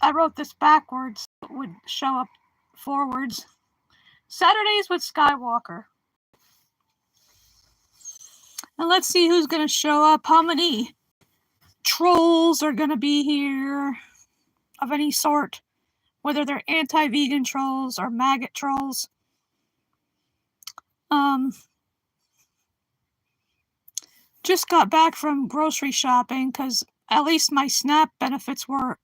I wrote this backwards. It would show up forwards. Saturdays with Skywalker. And let's see who's going to show up. How many trolls are going to be here of any sort, whether they're anti-vegan trolls or maggot trolls. Just got back from grocery shopping because at least my SNAP benefits were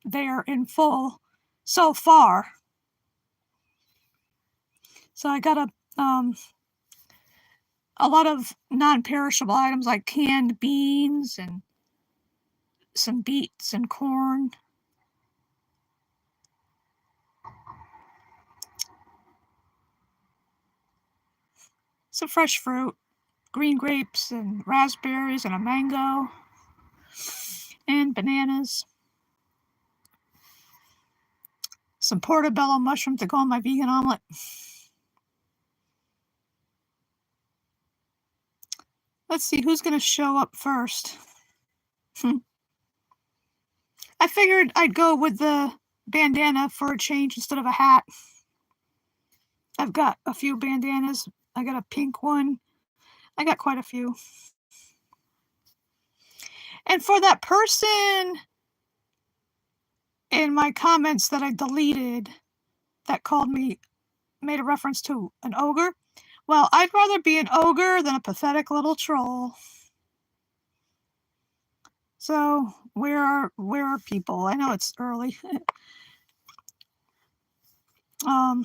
there in full so far. So I got a lot of non-perishable items like canned beans and some beets and corn. Some fresh fruit, green grapes and raspberries and a mango and bananas. Some portobello mushroom to go on my vegan omelet. Let's see who's going to show up first. I figured I'd go with the bandana for a change instead of a hat. I've got a few bandanas. I got a pink one. I got quite a few. And for that person in my comments that I deleted that made a reference to an ogre, well, I'd rather be an ogre than a pathetic little troll. So where are people? I know it's early. I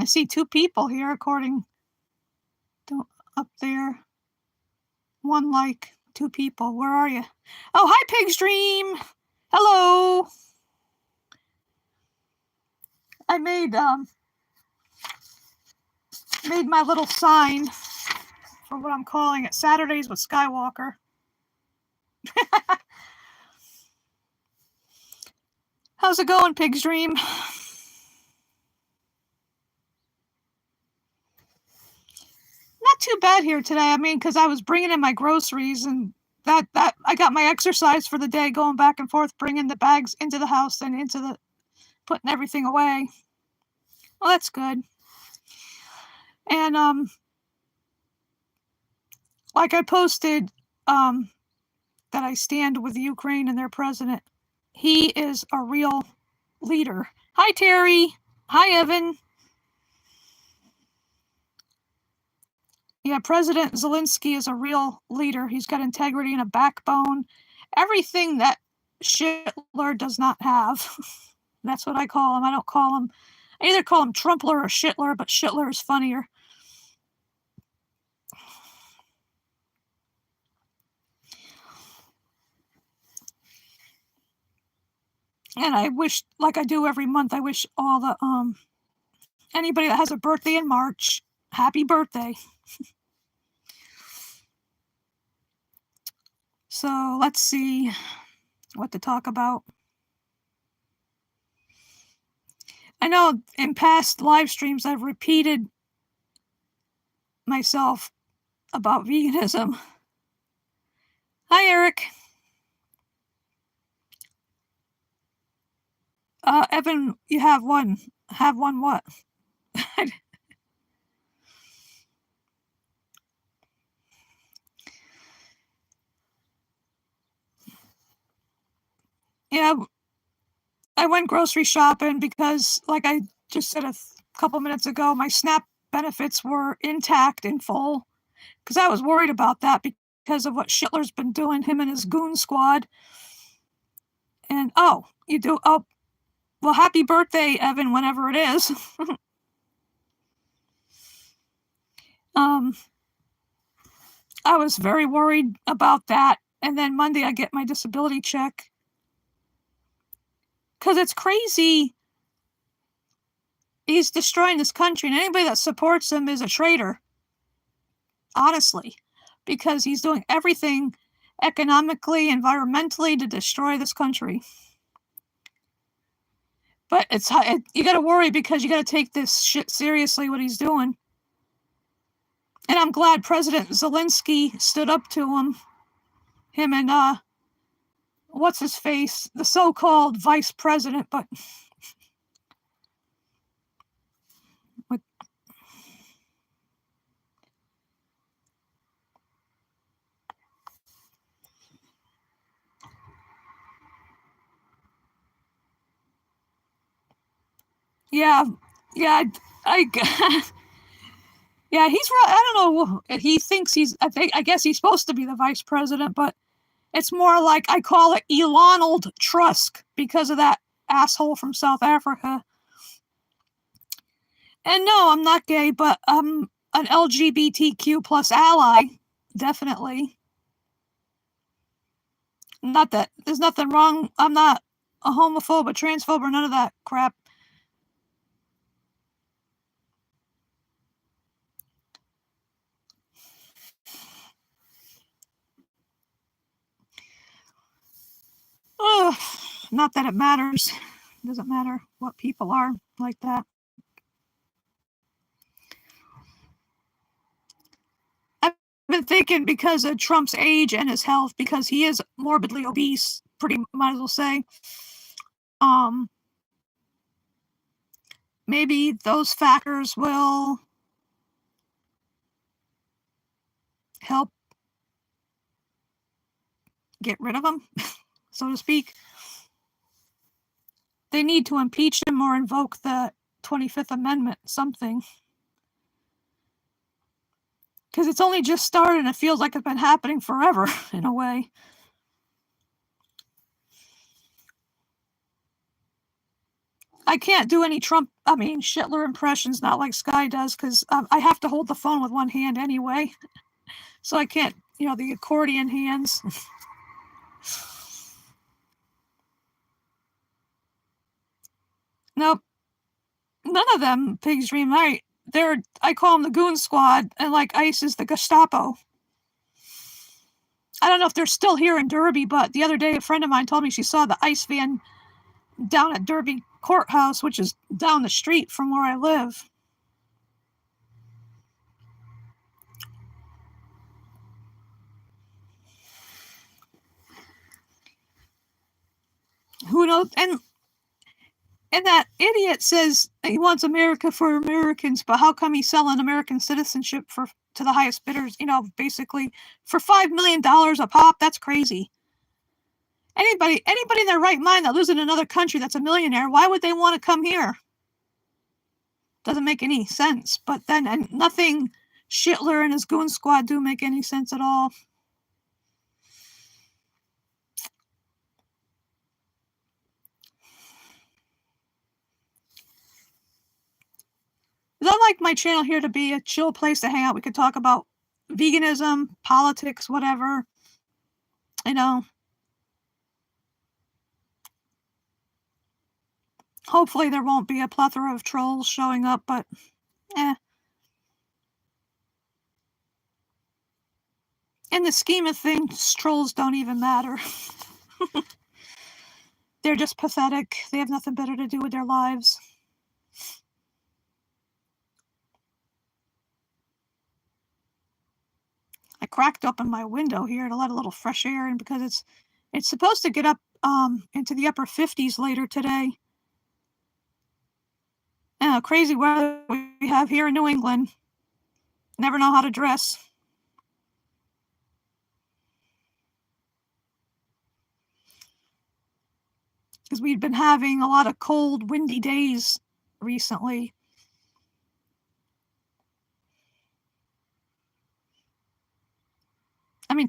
see 2 people here according to up there. 1 like, 2 people. Where are you? Oh, hi, Pig's Dream. Hello. I made my little sign for what I'm calling it, Saturdays with Skywalker. How's it going, Pig's Dream? Not too bad here today. I mean, because I was bringing in my groceries and that I got my exercise for the day, going back and forth, bringing the bags into the house and putting everything away. Well, that's good. And like I posted, that I stand with Ukraine and their president. He is a real leader. Hi, Terry. Hi, Evan. Yeah, President Zelensky is a real leader. He's got integrity and a backbone. Everything that Shitler does not have. That's what I call him. I don't call him... I either call him Trumpler or Shitler, but Shitler is funnier. And I wish, like I do every month, I wish all the anybody that has a birthday in March, happy birthday. So let's see what to talk about. I know in past live streams I've repeated myself about veganism. Hi, Eric. Evan, you have one. Have one what? Yeah, I went grocery shopping because, like I just said a couple minutes ago, my SNAP benefits were intact in full because I was worried about that because of what Shitler's been doing, him and his goon squad. And, oh, you do? Oh, well, happy birthday, Evan, whenever it is. I was very worried about that. And then Monday I get my disability check. Because it's crazy. He's destroying this country, and anybody that supports him is a traitor. Honestly. Because he's doing everything economically, environmentally to destroy this country. But you got to worry because you got to take this shit seriously, what he's doing. And I'm glad President Zelensky stood up to him. Him and what's his face, the so-called vice president, but with, yeah, yeah, I yeah, he's right. I don't know. He thinks I guess he's supposed to be the vice president, but it's more like I call it Elonald Tusk because of that asshole from South Africa. And no, I'm not gay, but I'm an LGBTQ plus ally, definitely. Not that there's nothing wrong. I'm not a homophobe, a transphobe, or none of that crap. Ugh, not that it matters. It doesn't matter what people are like that. I've been thinking because of Trump's age and his health, because he is morbidly obese, pretty might as well say. Maybe those factors will help get rid of him, so to speak. They need to impeach him or invoke the 25th Amendment, something. Because it's only just started and it feels like it's been happening forever, in a way. I can't do any Hitler impressions, not like Sky does, because I have to hold the phone with one hand anyway. So I can't, the accordion hands. Nope. None of them pigs dream right. I call them the Goon Squad, and like ICE is the Gestapo. I don't know if they're still here in Derby, but the other day a friend of mine told me she saw the ICE van down at Derby Courthouse, which is down the street from where I live. Who knows? And that idiot says he wants America for Americans, but how come he's selling American citizenship to the highest bidders, basically for $5 million a pop? That's crazy. Anybody in their right mind that lives in another country that's a millionaire, why would they want to come here? Doesn't make any sense. But then, and nothing Hitler and his Goon Squad do make any sense at all. I'd like my channel here to be a chill place to hang out. We could talk about veganism, politics, whatever. Hopefully there won't be a plethora of trolls showing up, but in the scheme of things, trolls don't even matter. They're just pathetic. They have nothing better to do with their lives. I cracked open my window here to let a little fresh air in because it's supposed to get up into the upper 50s later today. Crazy weather we have here in New England. Never know how to dress. Because we've been having a lot of cold, windy days recently.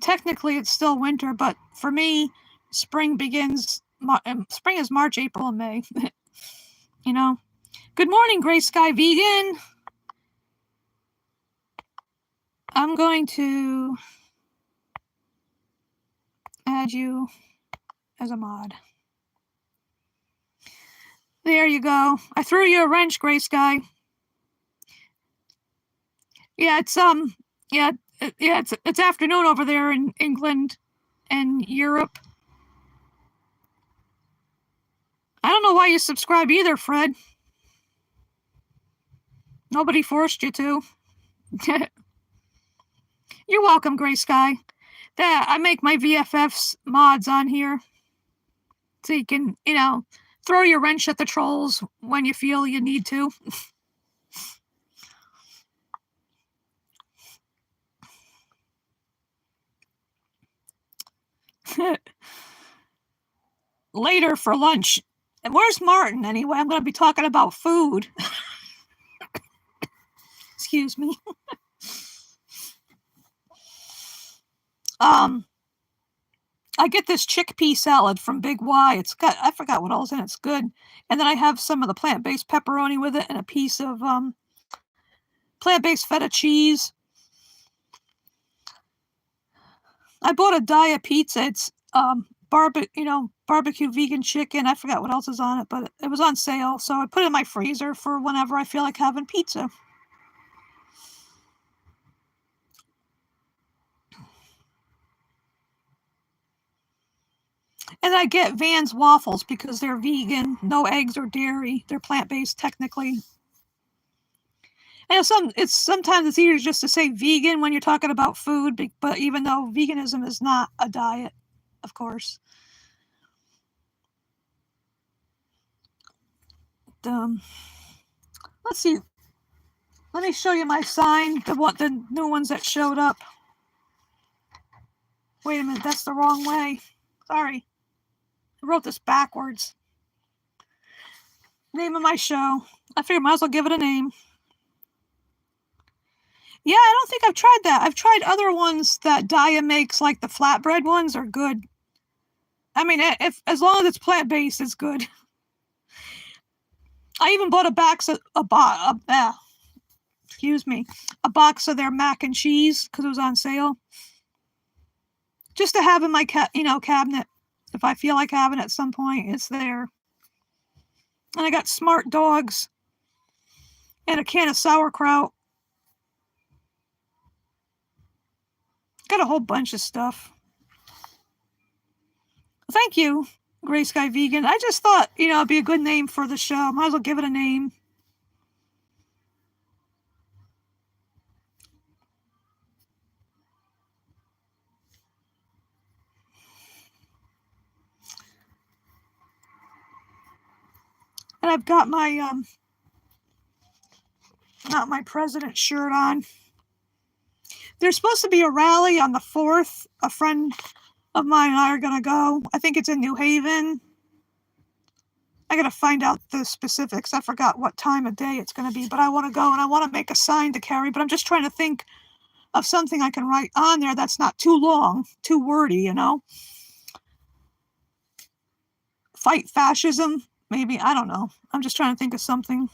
Technically it's still winter, but for me, spring is March, April, and May. Good morning, Gray Sky Vegan. I'm going to add you as a mod. There you go. I threw you a wrench, Gray Sky. Yeah, it's afternoon over there in England and Europe. I don't know why you subscribe either, Fred. Nobody forced you to. You're welcome, Gray Sky. I make my VFFs mods on here. So you can, throw your wrench at the trolls when you feel you need to. Later for lunch. Where's Martin anyway? I'm going to be talking about food. Excuse me. I get this chickpea salad from Big Y. I forgot what all's in it. It's good. And then I have some of the plant-based pepperoni with it and a piece of plant-based feta cheese. I bought a Daya pizza. It's barbecue vegan chicken. I forgot what else is on it, but it was on sale, so I put it in my freezer for whenever I feel like having pizza. And I get Van's waffles because they're vegan, no eggs or dairy. They're plant-based technically. And sometimes it's easier just to say vegan when you're talking about food, but even though veganism is not a diet, of course. Let's see. Let me show you my sign, the new ones that showed up. Wait a minute, that's the wrong way. Sorry. I wrote this backwards. Name of my show. I figured I might as well give it a name. Yeah, I don't think I've tried that. I've tried other ones that Daya makes, like the flatbread ones are good. I mean, as long as it's plant-based, it's good. I even bought a box of a box of their mac and cheese because it was on sale, just to have in my cabinet if I feel like having it at some point. It's there. And I got Smart Dogs and a can of sauerkraut. Got a whole bunch of stuff. Thank you, Gray Sky Vegan. I just thought, it'd be a good name for the show. Might as well give it a name. And I've got my, not my president shirt on. There's supposed to be a rally on the 4th. A friend of mine and I are going to go. I think it's in New Haven. I got to find out the specifics. I forgot what time of day it's going to be, but I want to go and I want to make a sign to carry, but I'm just trying to think of something I can write on there that's not too long, too wordy, Fight fascism, maybe. I don't know. I'm just trying to think of something.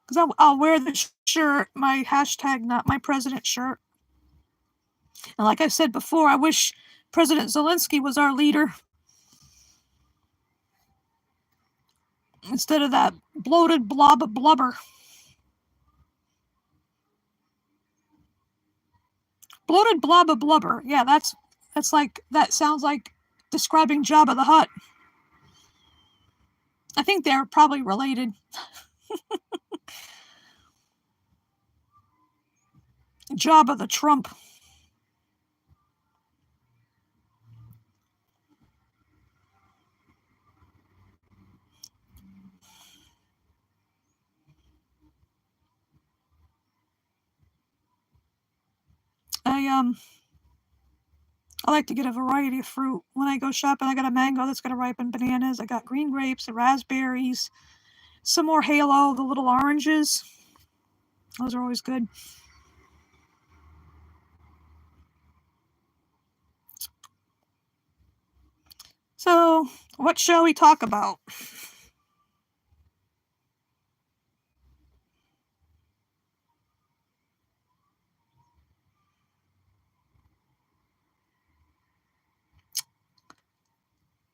Because I'll wear the shirt, my hashtag not my president shirt. And like I said before, I wish President Zelensky was our leader instead of that bloated blob of blubber. Bloated blob of blubber. Yeah, that sounds like describing Jabba the Hutt. I think they're probably related. Jabba the Trump. I like to get a variety of fruit when I go shopping. I got a mango that's going to ripen, bananas. I got green grapes, the raspberries, some more Halo, the little oranges. Those are always good. So, what shall we talk about?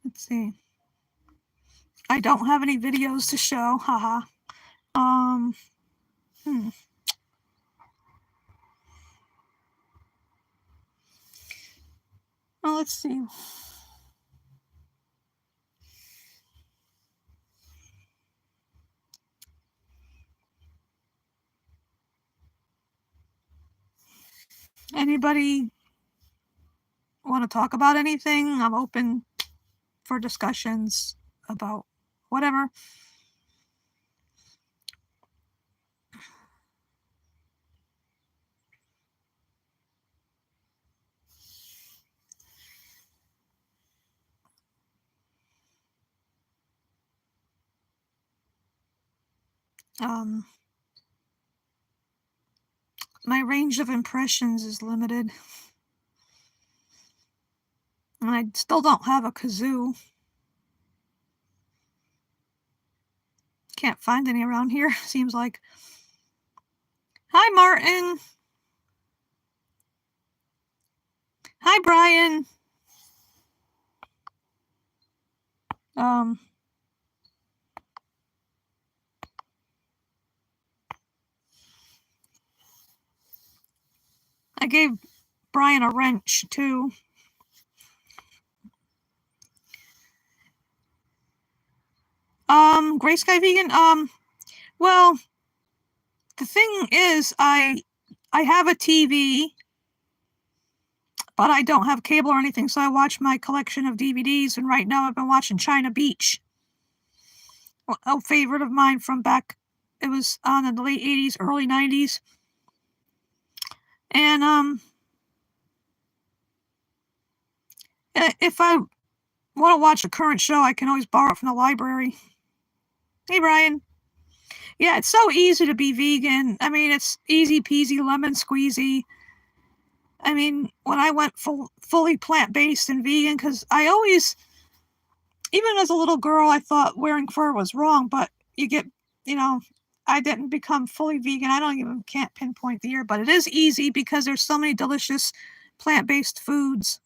Let's see. I don't have any videos to show. Haha. Well, let's see. Anybody want to talk about anything? I'm open for discussions about whatever. My range of impressions is limited. And I still don't have a kazoo. Can't find any around here, seems like. Hi, Martin. Hi, Brian. I gave Brian a wrench, too. Gray Sky Vegan, well, the thing is, I have a TV, but I don't have cable or anything, so I watch my collection of DVDs, and right now I've been watching China Beach, a favorite of mine from back, it was on in the late 80s, early 90s, and, if I want to watch a current show, I can always borrow it from the library. Hey, Brian. Yeah, it's so easy to be vegan. I mean, it's easy peasy, lemon squeezy. I mean, when I went fully plant-based and vegan, because I always, even as a little girl, I thought wearing fur was wrong, but you get, I didn't become fully vegan. I can't pinpoint the year, but it is easy because there's so many delicious plant-based foods.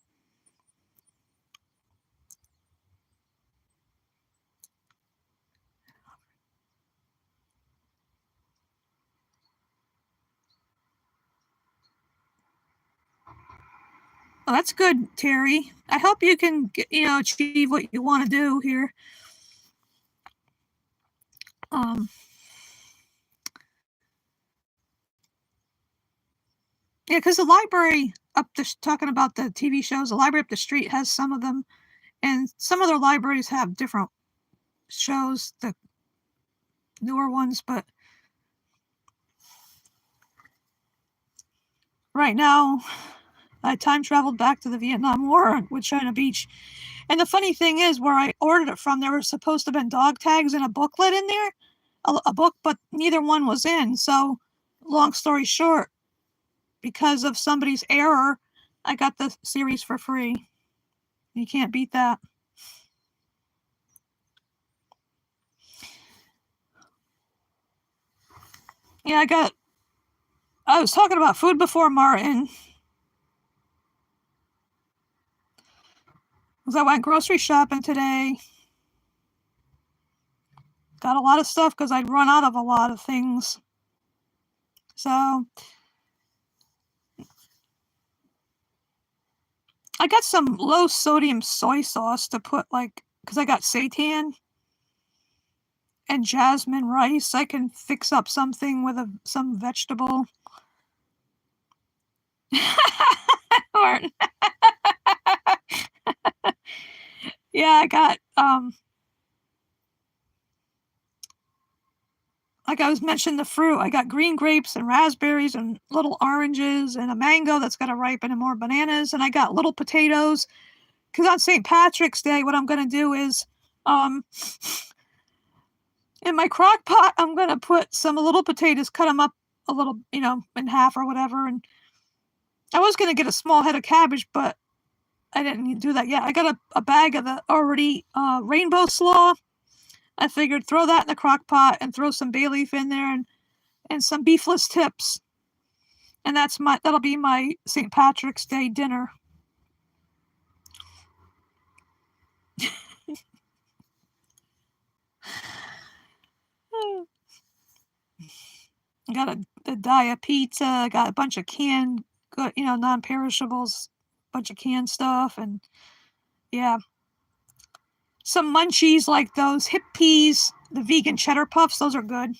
Well, that's good, Terry. I hope you can get, achieve what you want to do here. Yeah, because the library talking about the TV shows, the library up the street has some of them, and some of their libraries have different shows, the newer ones, but right now, I time traveled back to the Vietnam War with China Beach. And the funny thing is, where I ordered it from, there were supposed to have been dog tags and a booklet in there, a book, but neither one was in. So, long story short, because of somebody's error, I got the series for free. You can't beat that. Yeah, I was talking about food before, Martin. Because I went grocery shopping today. Got a lot of stuff because I'd run out of a lot of things. So I got some low sodium soy sauce to put, because I got seitan and jasmine rice. I can fix up something with some vegetable. Yeah, I got like I was mentioning the fruit. I got green grapes and raspberries and little oranges and a mango that's got to ripen and more bananas. And I got little potatoes. Because on St. Patrick's Day, what I'm going to do is, in my crock pot, I'm going to put some little potatoes, cut them up a little, in half or whatever. And I was going to get a small head of cabbage, but I didn't do that yet. I got a bag of the already rainbow slaw. I figured throw that in the crock pot and throw some bay leaf in there and some beefless tips. And that'll be my St. Patrick's Day dinner. I got a diet pizza. I got a bunch of canned, good, non-perishables, bunch of canned stuff, and yeah, some munchies like those hip peas, the vegan cheddar puffs. Those are good.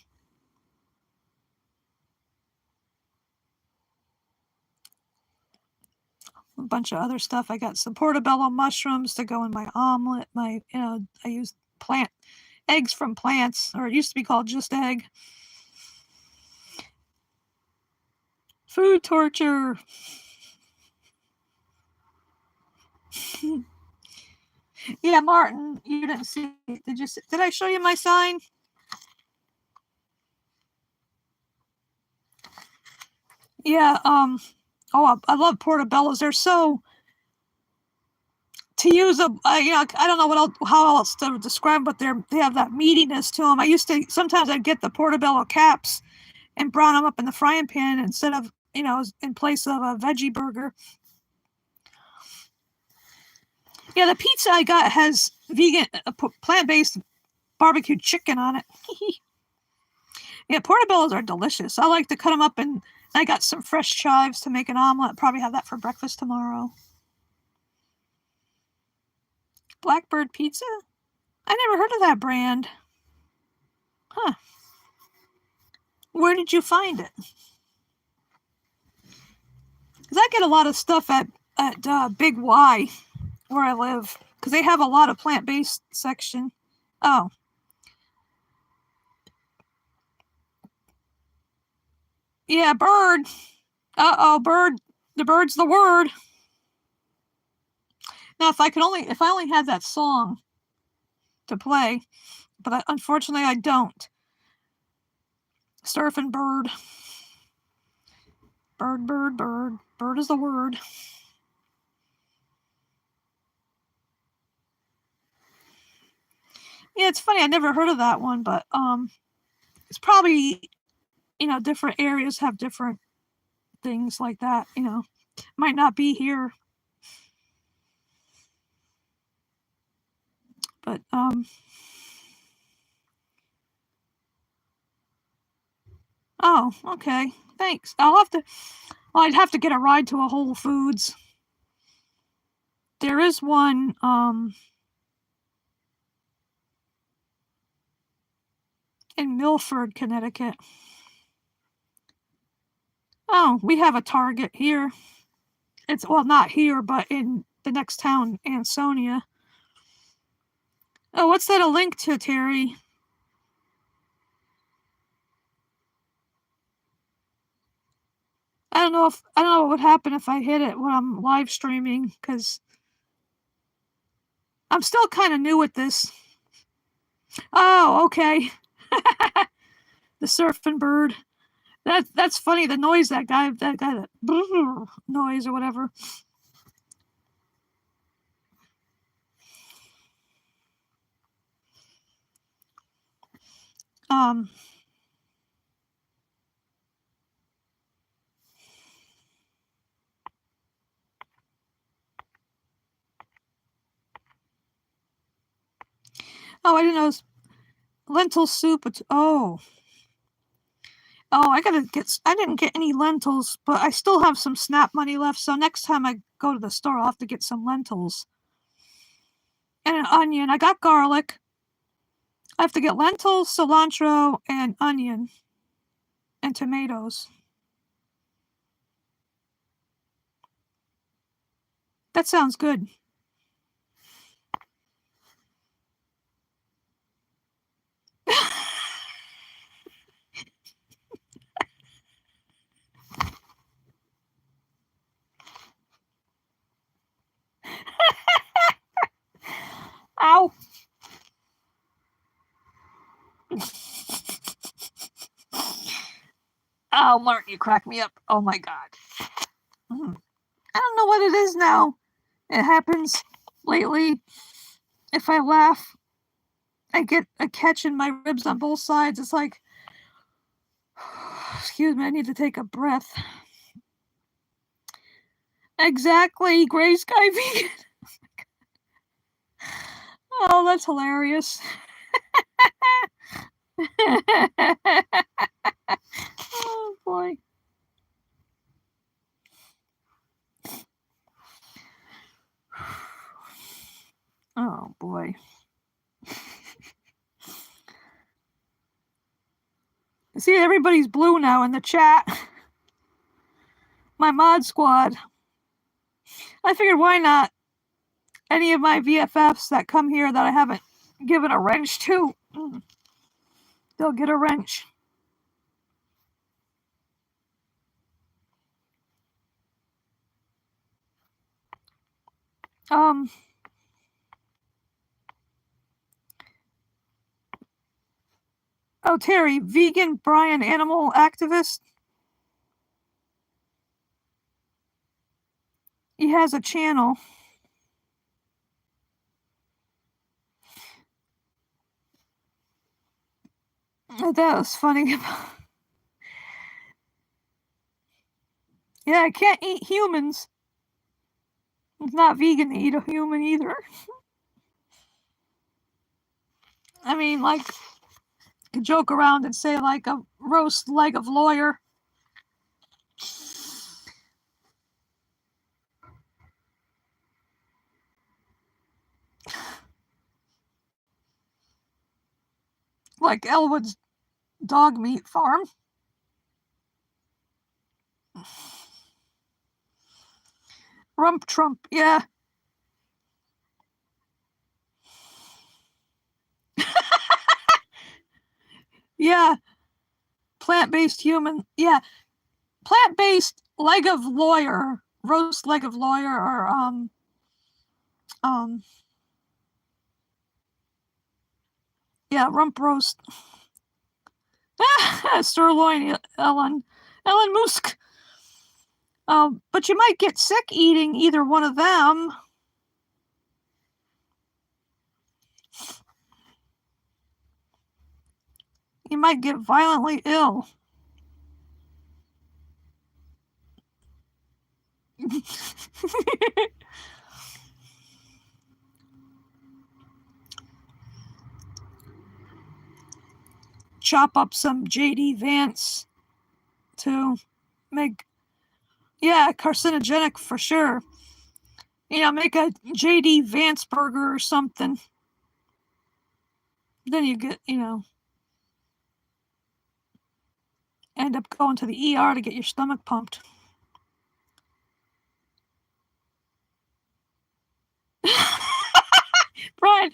bunch of other stuff. I got some portobello mushrooms to go in my omelet. I use eggs from plants, or it used to be called just egg. Food torture. Yeah, Martin, you didn't see. Did I show you my sign? Yeah. Oh, I love portobellos. They're so. To use I don't know how else to describe, but they have that meatiness to them. Sometimes I'd get the portobello caps and brown them up in the frying pan instead of, in place of a veggie burger. Yeah, the pizza I got has vegan, plant-based barbecue chicken on it. Yeah, portobellos are delicious. I like to cut them up, and I got some fresh chives to make an omelet. Probably have that for breakfast tomorrow. Blackbird Pizza? I never heard of that brand. Huh. Where did you find it? Because I get a lot of stuff at Big Y, where I live, because they have a lot of plant-based section. Oh. Yeah, bird. Uh-oh, bird. The bird's the word. Now, if I only had that song to play, but unfortunately I don't. Surfing bird. Bird, bird, bird. Bird is the word. Yeah, it's funny. I never heard of that one, but it's probably, different areas have different things like that. Might not be here, but oh, okay. Thanks. I'd have to get a ride to a Whole Foods. There is one in Milford, Connecticut. Oh, we have a Target here. It's, well, not here, but in the next town, Ansonia. Oh, what's that a link to, Terry? I don't know what would happen if I hit it when I'm live streaming, because I'm still kind of new at this. Oh, okay. The surfing bird. That's funny. The noise that noise or whatever. Oh, I didn't know. Lentil soup. Oh, I didn't get any lentils, but I still have some SNAP money left. So next time I go to the store, I'll have to get some lentils and an onion. I got garlic. I have to get lentils, cilantro, and onion, and tomatoes. That sounds good. Ow. Oh, Mark, you crack me up. Oh my God. I don't know what it is now. It happens lately. If I laugh, I get a catch in my ribs on both sides. It's like, excuse me, I need to take a breath. Exactly, Gray Sky Vegan. Oh, that's hilarious. Oh boy. Oh boy. See, everybody's blue now in the chat. My mod squad. I figured why not? Any of my VFFs that come here that I haven't given a wrench to, they'll get a wrench. Oh, Terry, vegan Brian animal activist. He has a channel. That was funny. Yeah, I can't eat humans. It's not vegan to eat a human either. I mean, like, joke around and say, like, a roast leg of lawyer. Like Elwood's dog meat farm. Rump Trump, yeah. Yeah. Plant-based human, yeah. Plant-based leg of lawyer, roast leg of lawyer, or um yeah, rump roast. Sirloin, Ellen Musk. But you might get sick eating either one of them. You might get violently ill. Chop up some JD Vance to make, yeah, carcinogenic for sure. Make a JD Vance burger or something. Then you get, end up going to the ER to get your stomach pumped. Brian,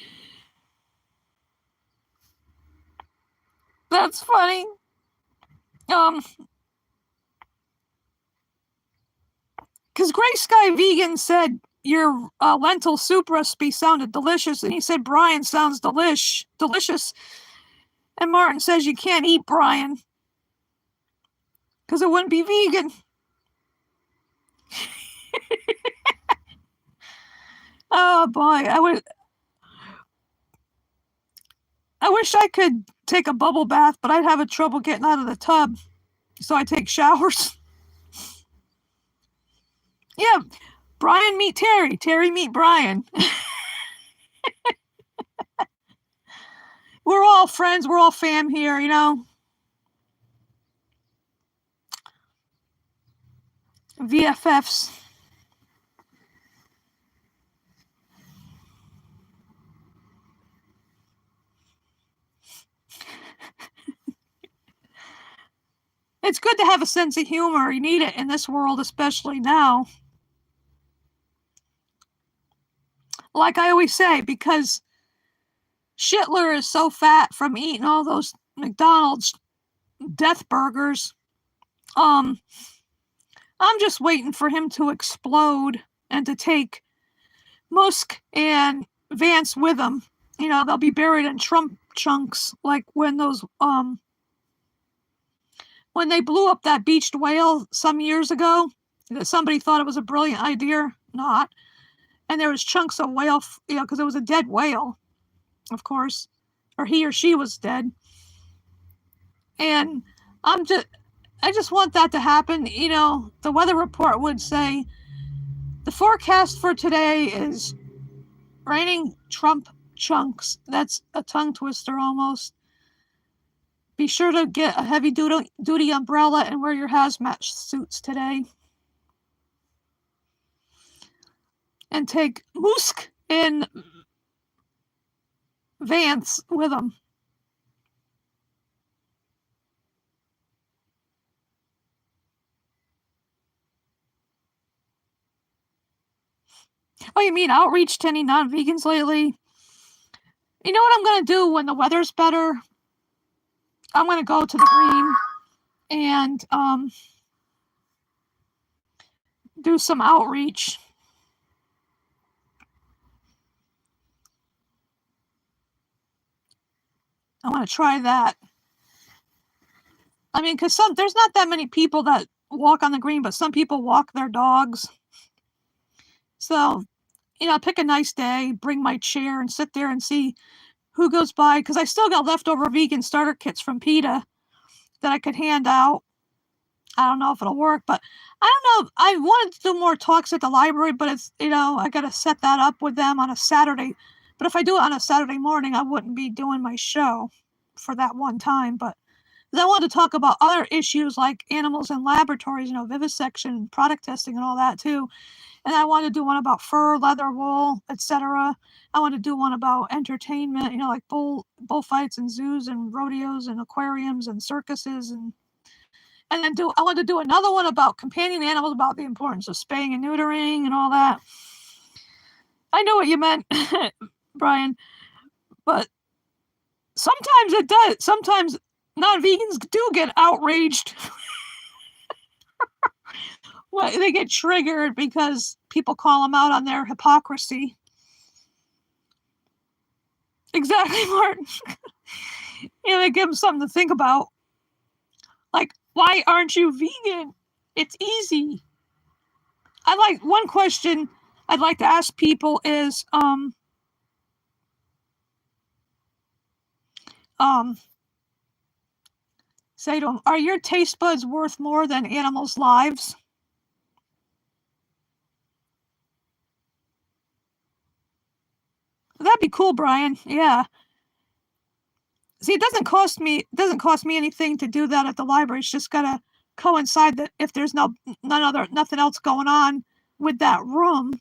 that's funny. Because Gray Sky Vegan said your lentil soup recipe sounded delicious, and he said Brian sounds delicious. And Martin says you can't eat Brian because it wouldn't be vegan. Oh boy, I wish I could take a bubble bath, but I'd have a trouble getting out of the tub, so I take showers. Yeah, Brian meet Terry, Terry meet Brian. We're all friends, we're all fam here, VFFs. It's good to have a sense of humor. You need it in this world, especially now. Like I always say, because Schittler is so fat from eating all those McDonald's death burgers. I'm just waiting for him to explode and to take Musk and Vance with him. They'll be buried in Trump chunks, like when they blew up that beached whale some years ago. That somebody thought it was a brilliant idea, not. And there was chunks of whale, because it was a dead whale, of course, or he or she was dead. And I just want that to happen. The weather report would say the forecast for today is raining Trump chunks. That's a tongue twister almost. Be sure to get a heavy duty umbrella and wear your hazmat suits today. And take Musk and Vance with them. Oh, you mean outreach to any non-vegans lately? You know what I'm going to do when the weather's better? I'm going to go to the green and do some outreach. I want to try that. I mean, because there's not that many people that walk on the green, but some people walk their dogs. So, pick a nice day, bring my chair and sit there and see who goes by. Because I still got leftover vegan starter kits from PETA that I could hand out. I don't know if it'll work, but I don't know. I wanted to do more talks at the library, but it's, I got to set that up with them on a Saturday. But if I do it on a Saturday morning, I wouldn't be doing my show for that one time. But I wanted to talk about other issues like animals in laboratories, vivisection, product testing, and all that too. And I wanted to do one about fur, leather, wool, etc. I want to do one about entertainment, like bullfights and zoos and rodeos and aquariums and circuses and then I want to do another one about companion animals, about the importance of spaying and neutering and all that. I know what you meant, Brian, but sometimes it does. Sometimes non-vegans do get outraged. Well, they get triggered because people call them out on their hypocrisy. Exactly, Martin. They give them something to think about. Like, why aren't you vegan? It's easy. One question I'd like to ask people is, say to them, are your taste buds worth more than animals' lives? That'd be cool, Brian. Yeah. See, it doesn't cost me anything to do that at the library. It's just gotta coincide that if there's nothing else going on with that room,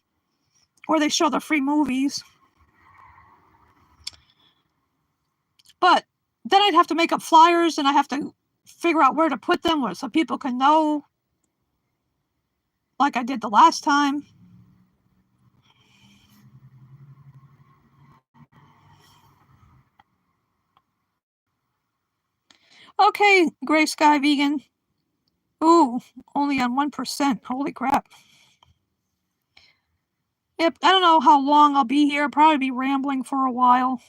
or they show the free movies. But then I'd have to make up flyers, and I have to figure out where to put them so people can know, like I did the last time. Okay, Gray Sky Vegan. Ooh, only on 1%. Holy crap. Yep, I don't know how long I'll be here. I'll probably be rambling for a while.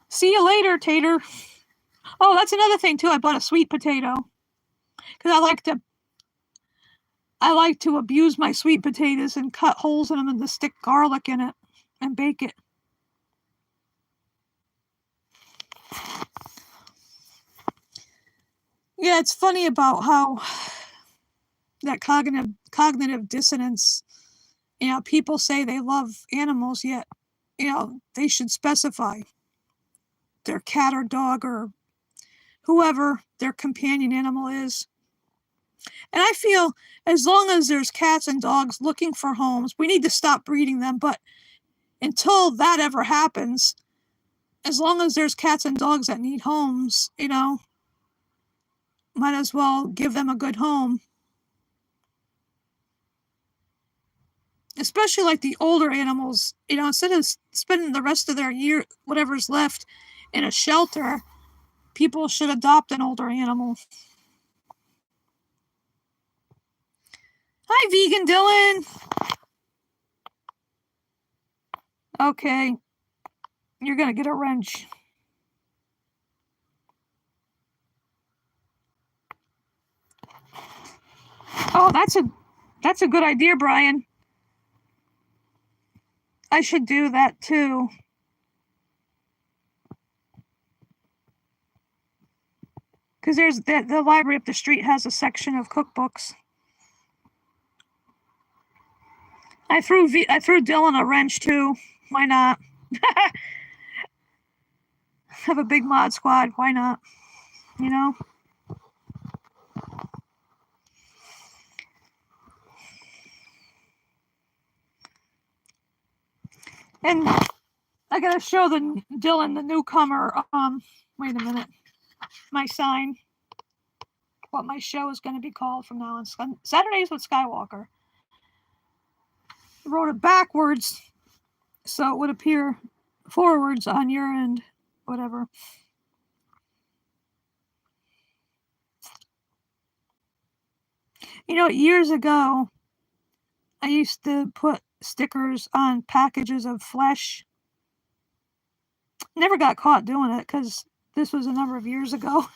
See you later, Tater. Oh, that's another thing too. I bought a sweet potato because I like to abuse my sweet potatoes and cut holes in them and to stick garlic in it and bake it. Yeah, it's funny about how that cognitive dissonance. People say they love animals, yet they should specify their cat or dog or whoever their companion animal is. And I feel as long as there's cats and dogs looking for homes, we need to stop breeding them. But until that ever happens, as long as there's cats and dogs that need homes, might as well give them a good home. Especially like the older animals, instead of spending the rest of their year, whatever's left, in a shelter, people should adopt an older animal. Hi, Vegan Dylan. Okay, you're gonna get a wrench. Oh, that's a good idea, Brian. I should do that too. Because there's the library up the street has a section of cookbooks. I threw Dylan a wrench too. Why not? Have a big mod squad. Why not? And I gotta show Dylan, the newcomer, wait a minute, my sign, what my show is going to be called from now on. Saturdays with Skywalker. I wrote it backwards so it would appear forwards on your end, whatever. You know, years ago, I used to put stickers on packages of flesh. Never got caught doing it because this was a number of years ago.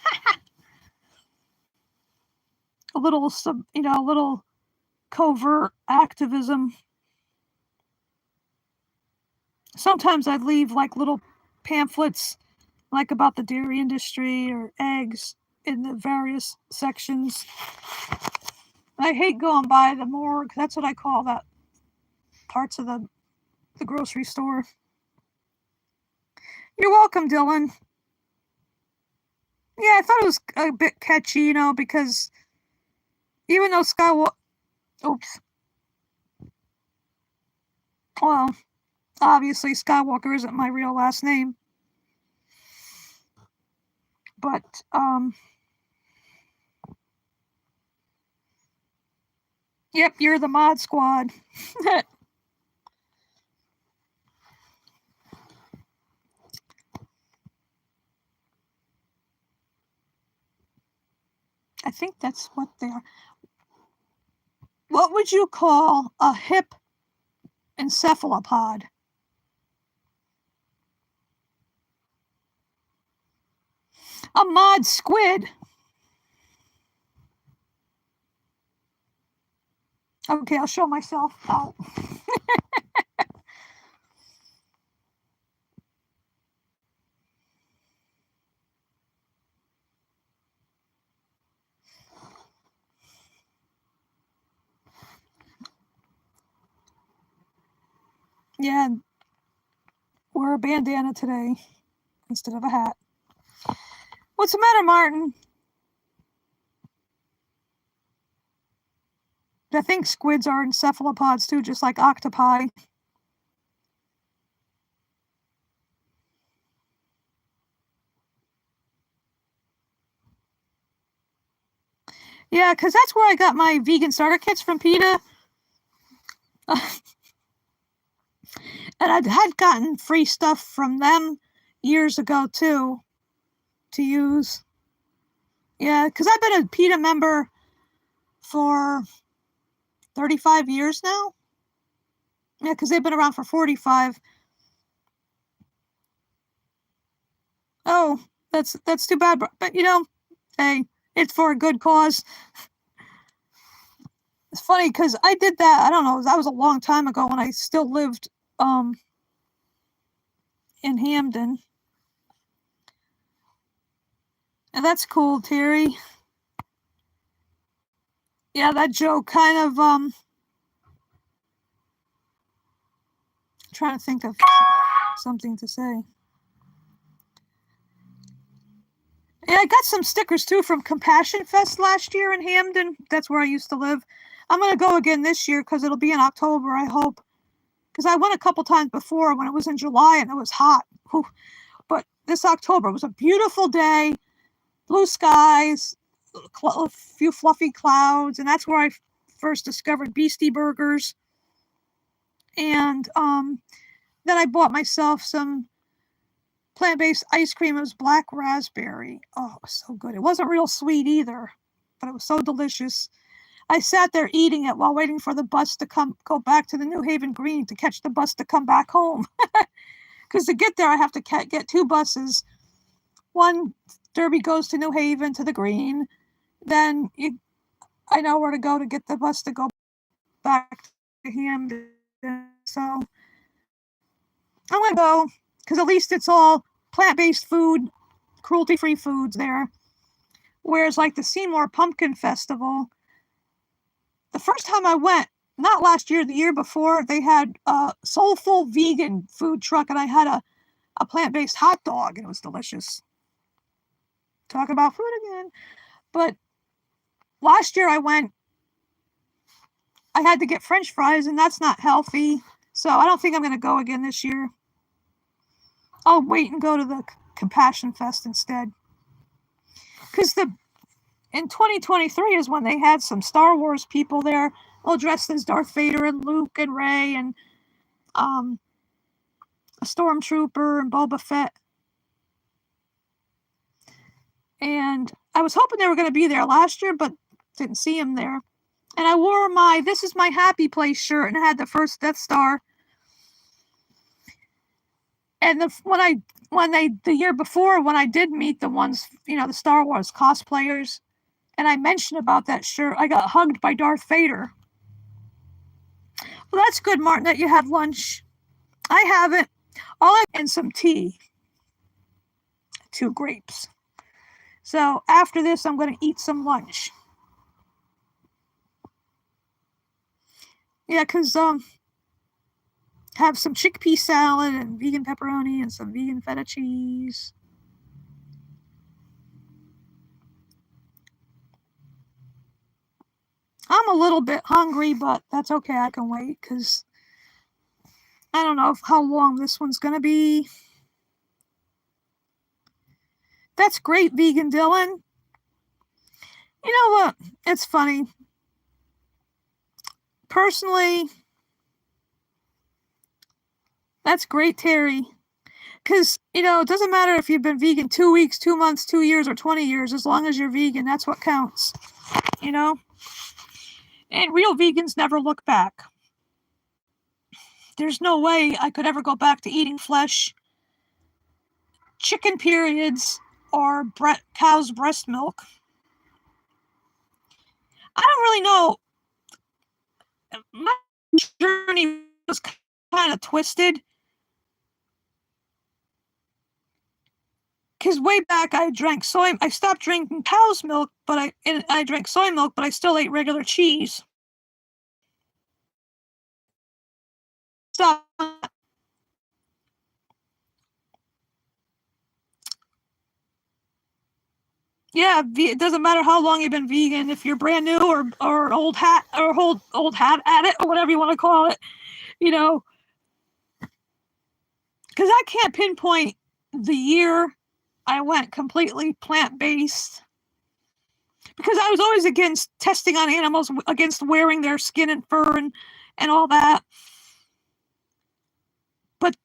A little, a little covert activism. Sometimes I'd leave like little pamphlets, like about the dairy industry or eggs in the various sections. I hate going by the morgue. That's what I call that parts of the grocery store. You're welcome, Dylan. Yeah, I thought it was a bit catchy, because even though Skywalker... Oops. Well, obviously Skywalker isn't my real last name. But, yep, you're the mod squad. I think that's what they are. What would you call a hip encephalopod? A mod squid. Okay, I'll show myself out. Yeah, wear a bandana today instead of a hat. What's the matter, Martin? I think squids are encephalopods too, just like octopi. Yeah, because that's where I got my vegan starter kits from PETA. And I had gotten free stuff from them years ago too to use. Yeah, because I've been a PETA member for 35 years now. Yeah, because they've been around for 45. Oh, that's too bad. But hey, it's for a good cause. It's funny because I did that. I don't know. That was a long time ago when I still lived in Hamden. And that's cool, Terry. Yeah, that joke kind of trying to think of something to say. Yeah, I got some stickers too from Compassion Fest last year in Hamden. That's where I used to live. I'm going to go again this year because it'll be in October, I hope. Because I went a couple times before when it was in July and it was hot. Whew. But this October, it was a beautiful day, blue skies, a few fluffy clouds, and that's where I first discovered Beastie Burgers. And then I bought myself some plant-based ice cream. It was black raspberry. Oh, it was so good. It wasn't real sweet either, but it was so delicious. I sat there eating it while waiting for the bus to go back to the New Haven Green to catch the bus to come back home. Because to get there, I have to get two buses. One, Derby goes to New Haven to the Green. Then I know where to go to get the bus to go back to Hamden. So I'm going to go because at least it's all plant-based food, cruelty-free foods there. Whereas like the Seymour Pumpkin Festival, the first time I went, not last year, the year before, they had a soulful vegan food truck and I had a plant-based hot dog and it was delicious. Talk about food again. But last year I went, I had to get French fries and that's not healthy. So I don't think I'm going to go again this year. I'll wait and go to the Compassion Fest instead. Because in 2023 is when they had some Star Wars people there, all dressed as Darth Vader and Luke and Rey and a Stormtrooper and Boba Fett. And I was hoping they were going to be there last year, but didn't see them there. And I wore my "This is my happy place" shirt and it had the first Death Star. And the year before, when I did meet the ones, the Star Wars cosplayers, and I mentioned about that shirt, I got hugged by Darth Vader. Well, that's good, Martin, that you had lunch. I haven't. And some tea. 2 grapes. So after this, I'm going to eat some lunch. Yeah, because have some chickpea salad and vegan pepperoni and some vegan feta cheese. I'm a little bit hungry, but that's okay. I can wait because I don't know how long this one's going to be. That's great, Vegan Dylan. You know what? It's funny. Personally, that's great, Terry. Because, it doesn't matter if you've been vegan 2 weeks, 2 months, 2 years, or 20 years. As long as you're vegan, that's what counts. And real vegans never look back. There's no way I could ever go back to eating flesh, chicken periods, or cow's breast milk. I don't really know. My journey was kind of twisted. Because way back I stopped drinking cow's milk, but I drank soy milk, but I still ate regular cheese. Stop. Yeah, it doesn't matter how long you've been vegan. If you're brand new or old hat at it, or whatever you want to call it, because I can't pinpoint the year I went completely plant-based, because I was always against testing on animals, against wearing their skin and fur and all that. But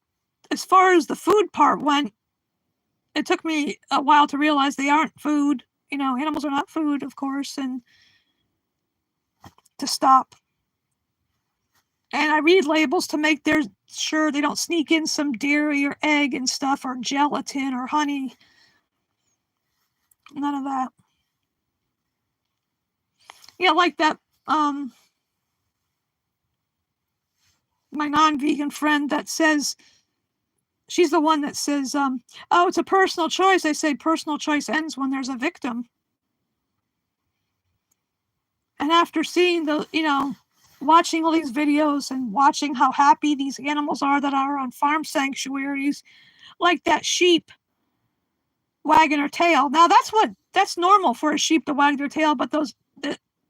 as far as the food part went, it took me a while to realize they aren't food. Animals are not food, of course, and to stop. And I read labels to make sure they don't sneak in some dairy or egg and stuff, or gelatin or honey. None of that. Yeah, like that, my non-vegan friend that says, she's the one that says, oh, it's a personal choice. I say personal choice ends when there's a victim. And after seeing watching all these videos and watching how happy these animals are that are on farm sanctuaries, like that sheep wagging her tail. Now that's normal for a sheep to wag their tail, but the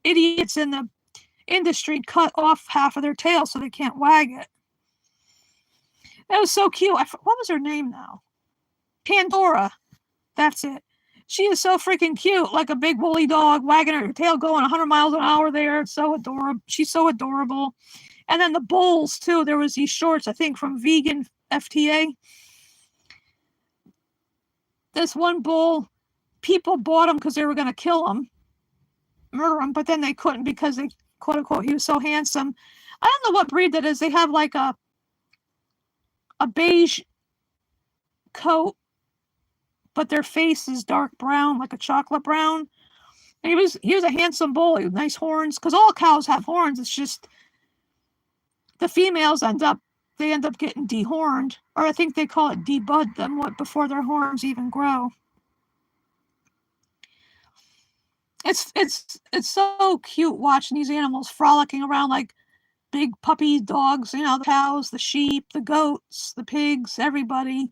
idiots in the industry cut off half of their tail so they can't wag it. That was so cute. What was her name now? Pandora. That's it. She is so freaking cute, like a big woolly dog wagging her tail, going 100 miles an hour there. It's so adorable. She's so adorable. And then the bulls, too. There was these shorts, I think, from Vegan FTA. This one bull, people bought him because they were going to kill him, murder him, but then they couldn't because they, quote unquote, he was so handsome. I don't know what breed that is. They have like a beige coat, but their face is dark brown, like a chocolate brown. And he was a handsome bull, he had nice horns, because all cows have horns. It's just the females end up getting dehorned, or I think they call it debud them before their horns even grow. It's so cute watching these animals frolicking around like big puppy dogs, the cows, the sheep, the goats, the pigs, everybody.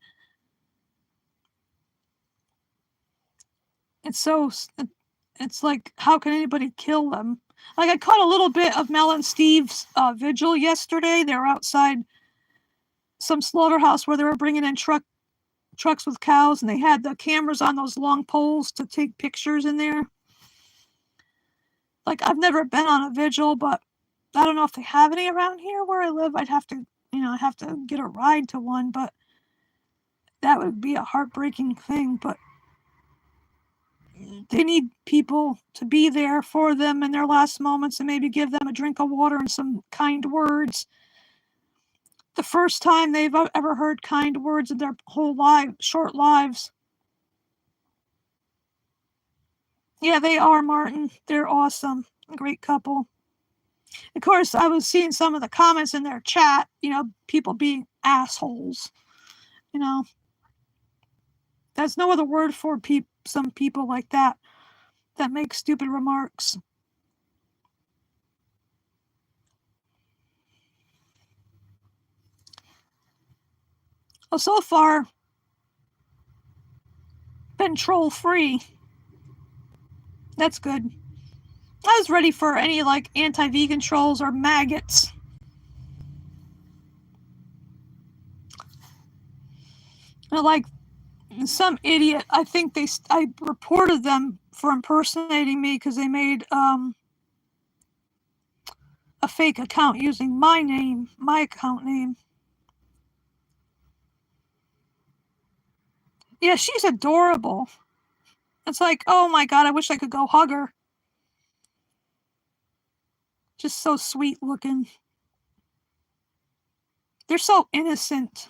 It's like, how can anybody kill them? Like, I caught a little bit of Mel and Steve's vigil yesterday. They were outside some slaughterhouse where they were bringing in trucks with cows, and they had the cameras on those long poles to take pictures in there. Like, I've never been on a vigil, but I don't know if they have any around here where I live. I'd have to, I'd have to get a ride to one, but that would be a heartbreaking thing. But they need people to be there for them in their last moments and maybe give them a drink of water and some kind words. The first time they've ever heard kind words in their whole short lives. Yeah, they are, Martin. They're awesome. A great couple. Of course, I was seeing some of the comments in their chat, people being assholes. There's no other word for some people like that make stupid remarks. Well, so far, been troll free. That's good. I was ready for any like anti-vegan trolls or maggots. Like some idiot, I think I reported them for impersonating me because they made a fake account using my account name. Yeah, she's adorable. It's like, oh my God, I wish I could go hug her. Just so sweet looking. They're so innocent.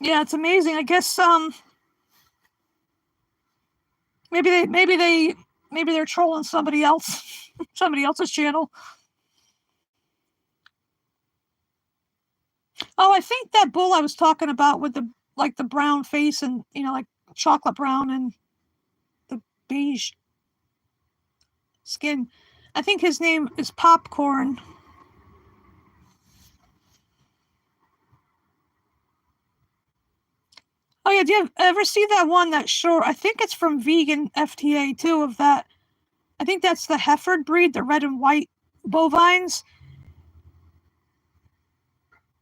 Yeah, it's amazing. I guess maybe they're trolling somebody else's channel. Oh, I think that bull I was talking about with the brown face and like chocolate brown and the beige skin. I think his name is Popcorn. Oh yeah, do you ever see that one that short? I think it's from Vegan FTA too. Of that, I think that's the Heifer breed, the red and white bovines.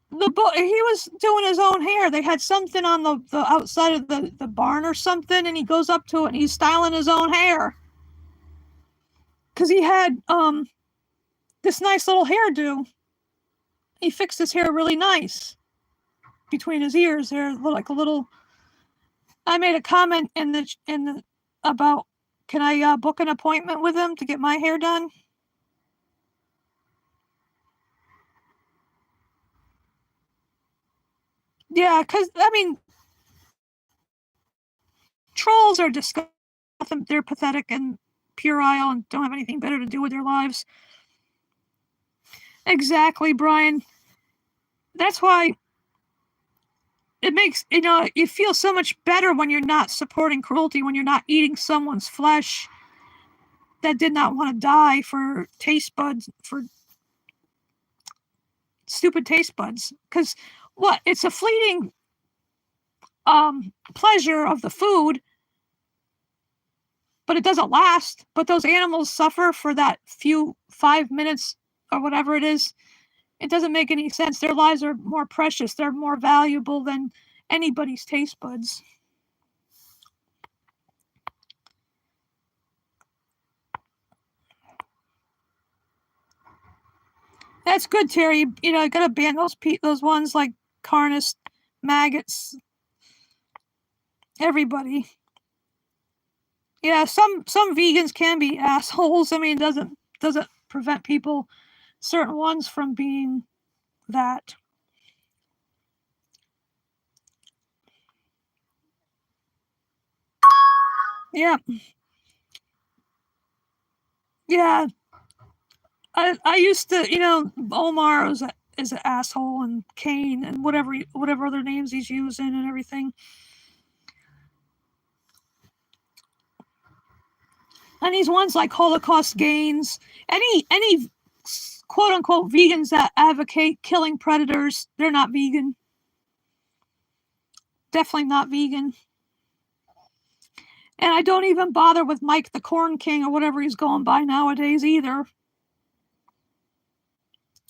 He was doing his own hair. They had something on the outside of the barn or something, and he goes up to it and he's styling his own hair because he had this nice little hairdo. He fixed his hair really nice between his ears there, like a little. I made a comment in the about, can I book an appointment with him to get my hair done? Yeah, because I mean, trolls are disgusting. They're pathetic and puerile and don't have anything better to do with their lives. Exactly, Brian. That's why it makes, you feel so much better when you're not supporting cruelty, when you're not eating someone's flesh that did not want to die for taste buds, for stupid taste buds. Because what? It's a fleeting pleasure of the food, but it doesn't last. But those animals suffer for that few 5 minutes or whatever it is. It doesn't make any sense. Their lives are more precious. They're more valuable than anybody's taste buds. That's good, Terry. You gotta ban those ones like carnists, maggots, everybody. Yeah, some vegans can be assholes. I mean, it doesn't prevent certain ones from being that. Yeah. Yeah. I used to, Omar is an asshole, and Kane and whatever other names he's using and everything. And these ones like Holocaust gains, any quote unquote vegans that advocate killing predators, they're not vegan. Definitely not vegan. And I don't even bother with Mike the Corn King or whatever he's going by nowadays either.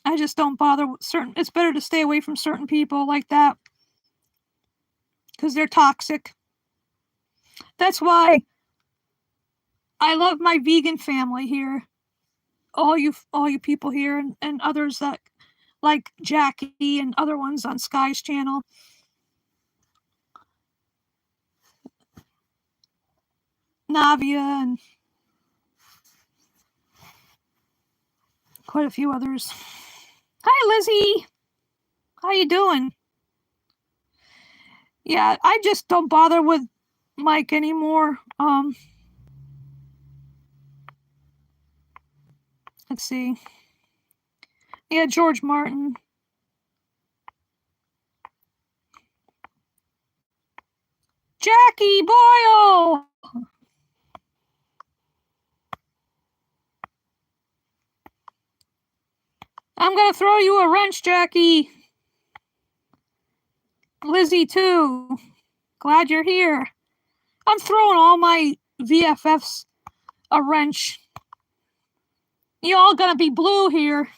I just don't bother with certain. It's better to stay away from certain people like that because they're toxic. That's why I love my vegan family here. All you people here, and others that like Jackie and other ones on Sky's channel. Navia and quite a few others. Hi, Lizzie. How you doing? Yeah, I just don't bother with Mike anymore. Let's see. Yeah, George Martin. Jackie Boyle. I'm gonna throw you a wrench, Jackie. Lizzie too. Glad you're here. I'm throwing all my VFFs a wrench. You all gonna be blue here.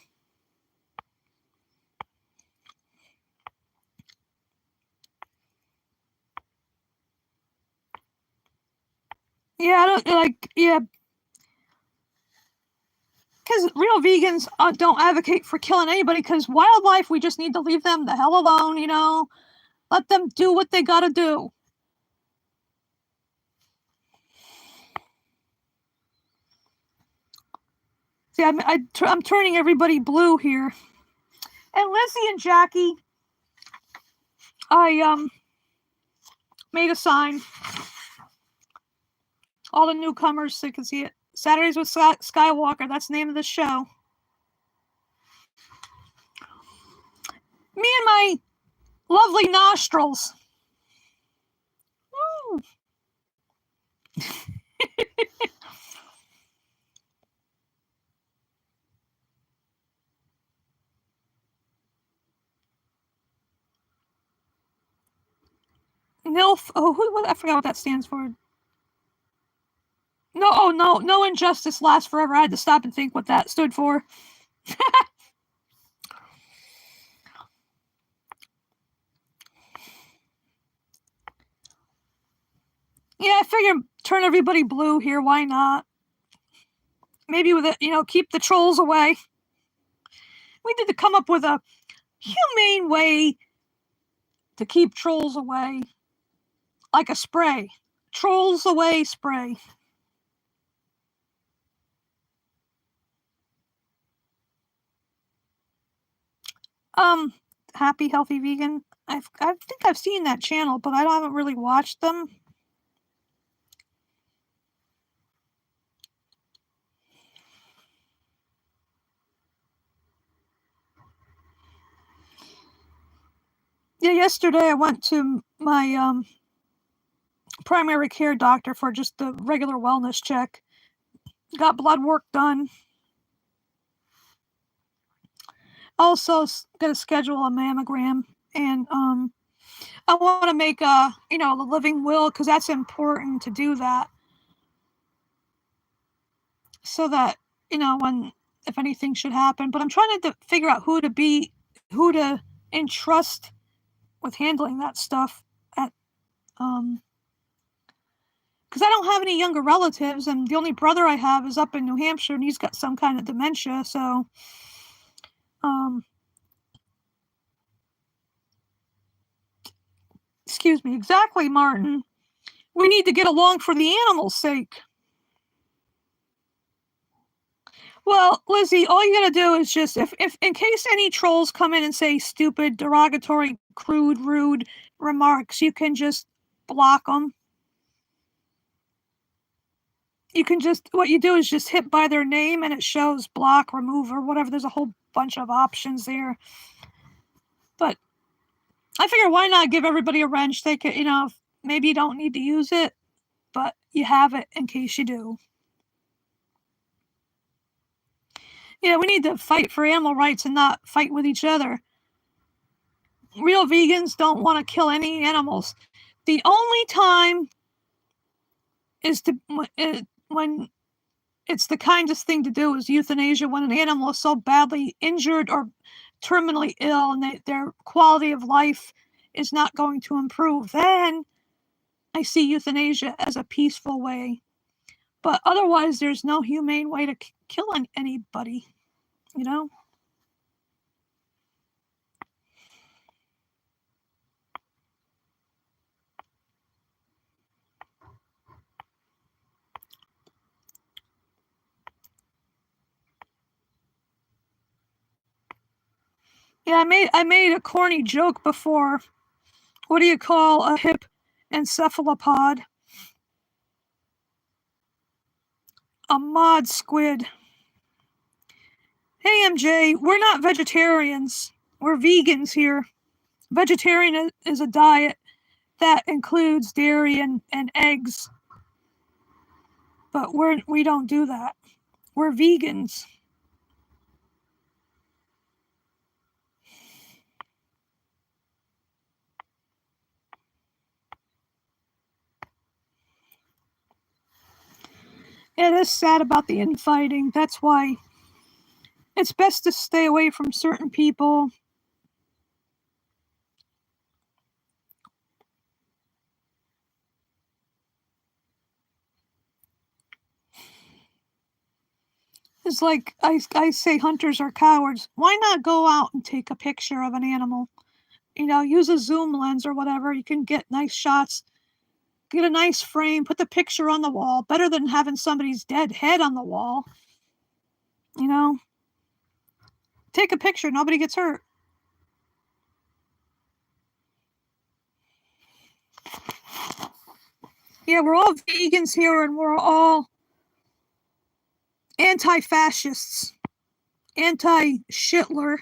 Yeah, I don't like. Yeah, because real vegans don't advocate for killing anybody. Because wildlife, we just need to leave them the hell alone. You know, let them do what they gotta do. See, I'm turning everybody blue here. And Lizzie and Jackie, I made a sign. All the newcomers so you can see it. Saturdays with Skywalker. That's the name of the show. Me and my lovely nostrils. Woo. NILF. Oh, I forgot what that stands for. No injustice lasts forever. I had to stop and think what that stood for. Yeah, I figure turn everybody blue here. Why not? Maybe with it, keep the trolls away. We need to come up with a humane way to keep trolls away. Like a spray. Trolls away spray. Happy Healthy Vegan. I think I've seen that channel, but I haven't really watched them. Yeah, yesterday I went to my primary care doctor for just the regular wellness check. Got blood work done. Also gonna schedule a mammogram, and I want to make a living will because that's important to do that, so that when if anything should happen. But I'm trying to figure out who to entrust with handling that stuff at because I don't have any younger relatives, and the only brother I have is up in New Hampshire, and he's got some kind of dementia. So, excuse me, exactly, Martin. We need to get along for the animals' sake. Well, Lizzie, all you gotta do is just if in case any trolls come in and say stupid, derogatory, crude, rude remarks, you can just block them. You can what you do is just hit by their name and it shows block, remove, or whatever. There's a whole bunch of options there. But I figure why not give everybody a wrench? They could, maybe you don't need to use it, but you have it in case you do. Yeah, we need to fight for animal rights and not fight with each other. Real vegans don't want to kill any animals. The only time is when It's the kindest thing to do is euthanasia when an animal is so badly injured or terminally ill and their quality of life is not going to improve. Then I see euthanasia as a peaceful way. But otherwise, there's no humane way to kill anybody, you know? Yeah, I made a corny joke before. What do you call a hip encephalopod? A mod squid. Hey MJ, we're not vegetarians. We're vegans here. Vegetarian is a diet that includes dairy and eggs. But we don't do that. We're vegans. It is sad about the infighting. That's why it's best to stay away from certain people. It's like I say hunters are cowards. Why not go out and take a picture of an animal? You know, use a zoom lens or whatever. You can get nice shots, get a nice frame, put the picture on the wall. Better than having somebody's dead head on the wall. You know, take a picture, nobody gets hurt. Yeah, we're all vegans here and we're all anti-fascists, anti-Shitler.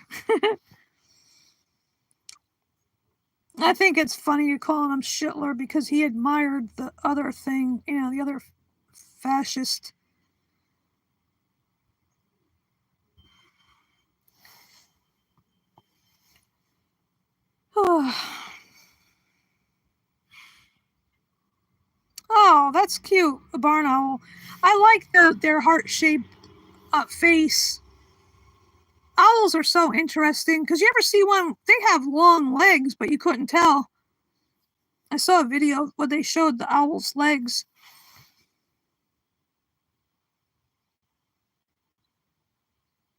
I think it's funny you calling him Shitler because he admired the other thing, you know, the other fascist. Oh, that's cute, a barn owl. I like their heart-shaped face. Owls are so interesting because you ever see one? They have long legs, but you couldn't tell. I saw a video where they showed the owl's legs.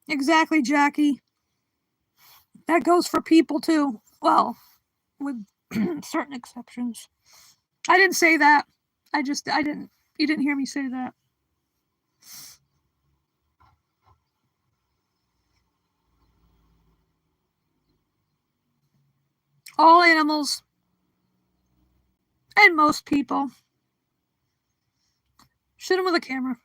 Exactly, Jackie. That goes for people too. Well, with certain exceptions. I didn't say that. I didn't. You didn't hear me say that. All animals and most people. Shoot them with a camera.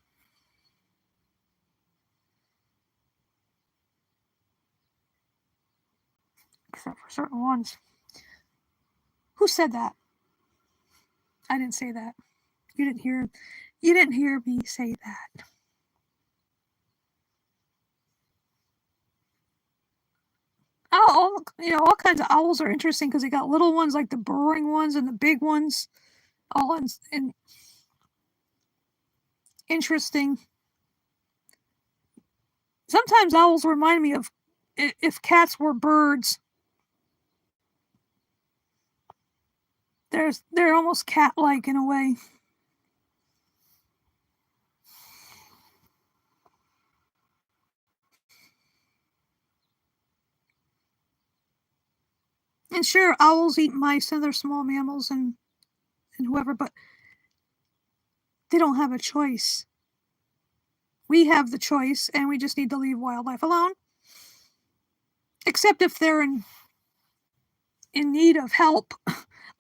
Except for certain ones. Who said that? I didn't say that. You didn't hear. You didn't hear me say that. You know, all kinds of owls are interesting because they got little ones like the burrowing ones and the big ones, all in interesting. Sometimes owls remind me of if cats were birds. They're almost cat-like in a way. And sure, owls eat mice and they're small mammals and whoever, but they don't have a choice. We have the choice, and we just need to leave wildlife alone. Except if they're in need of help,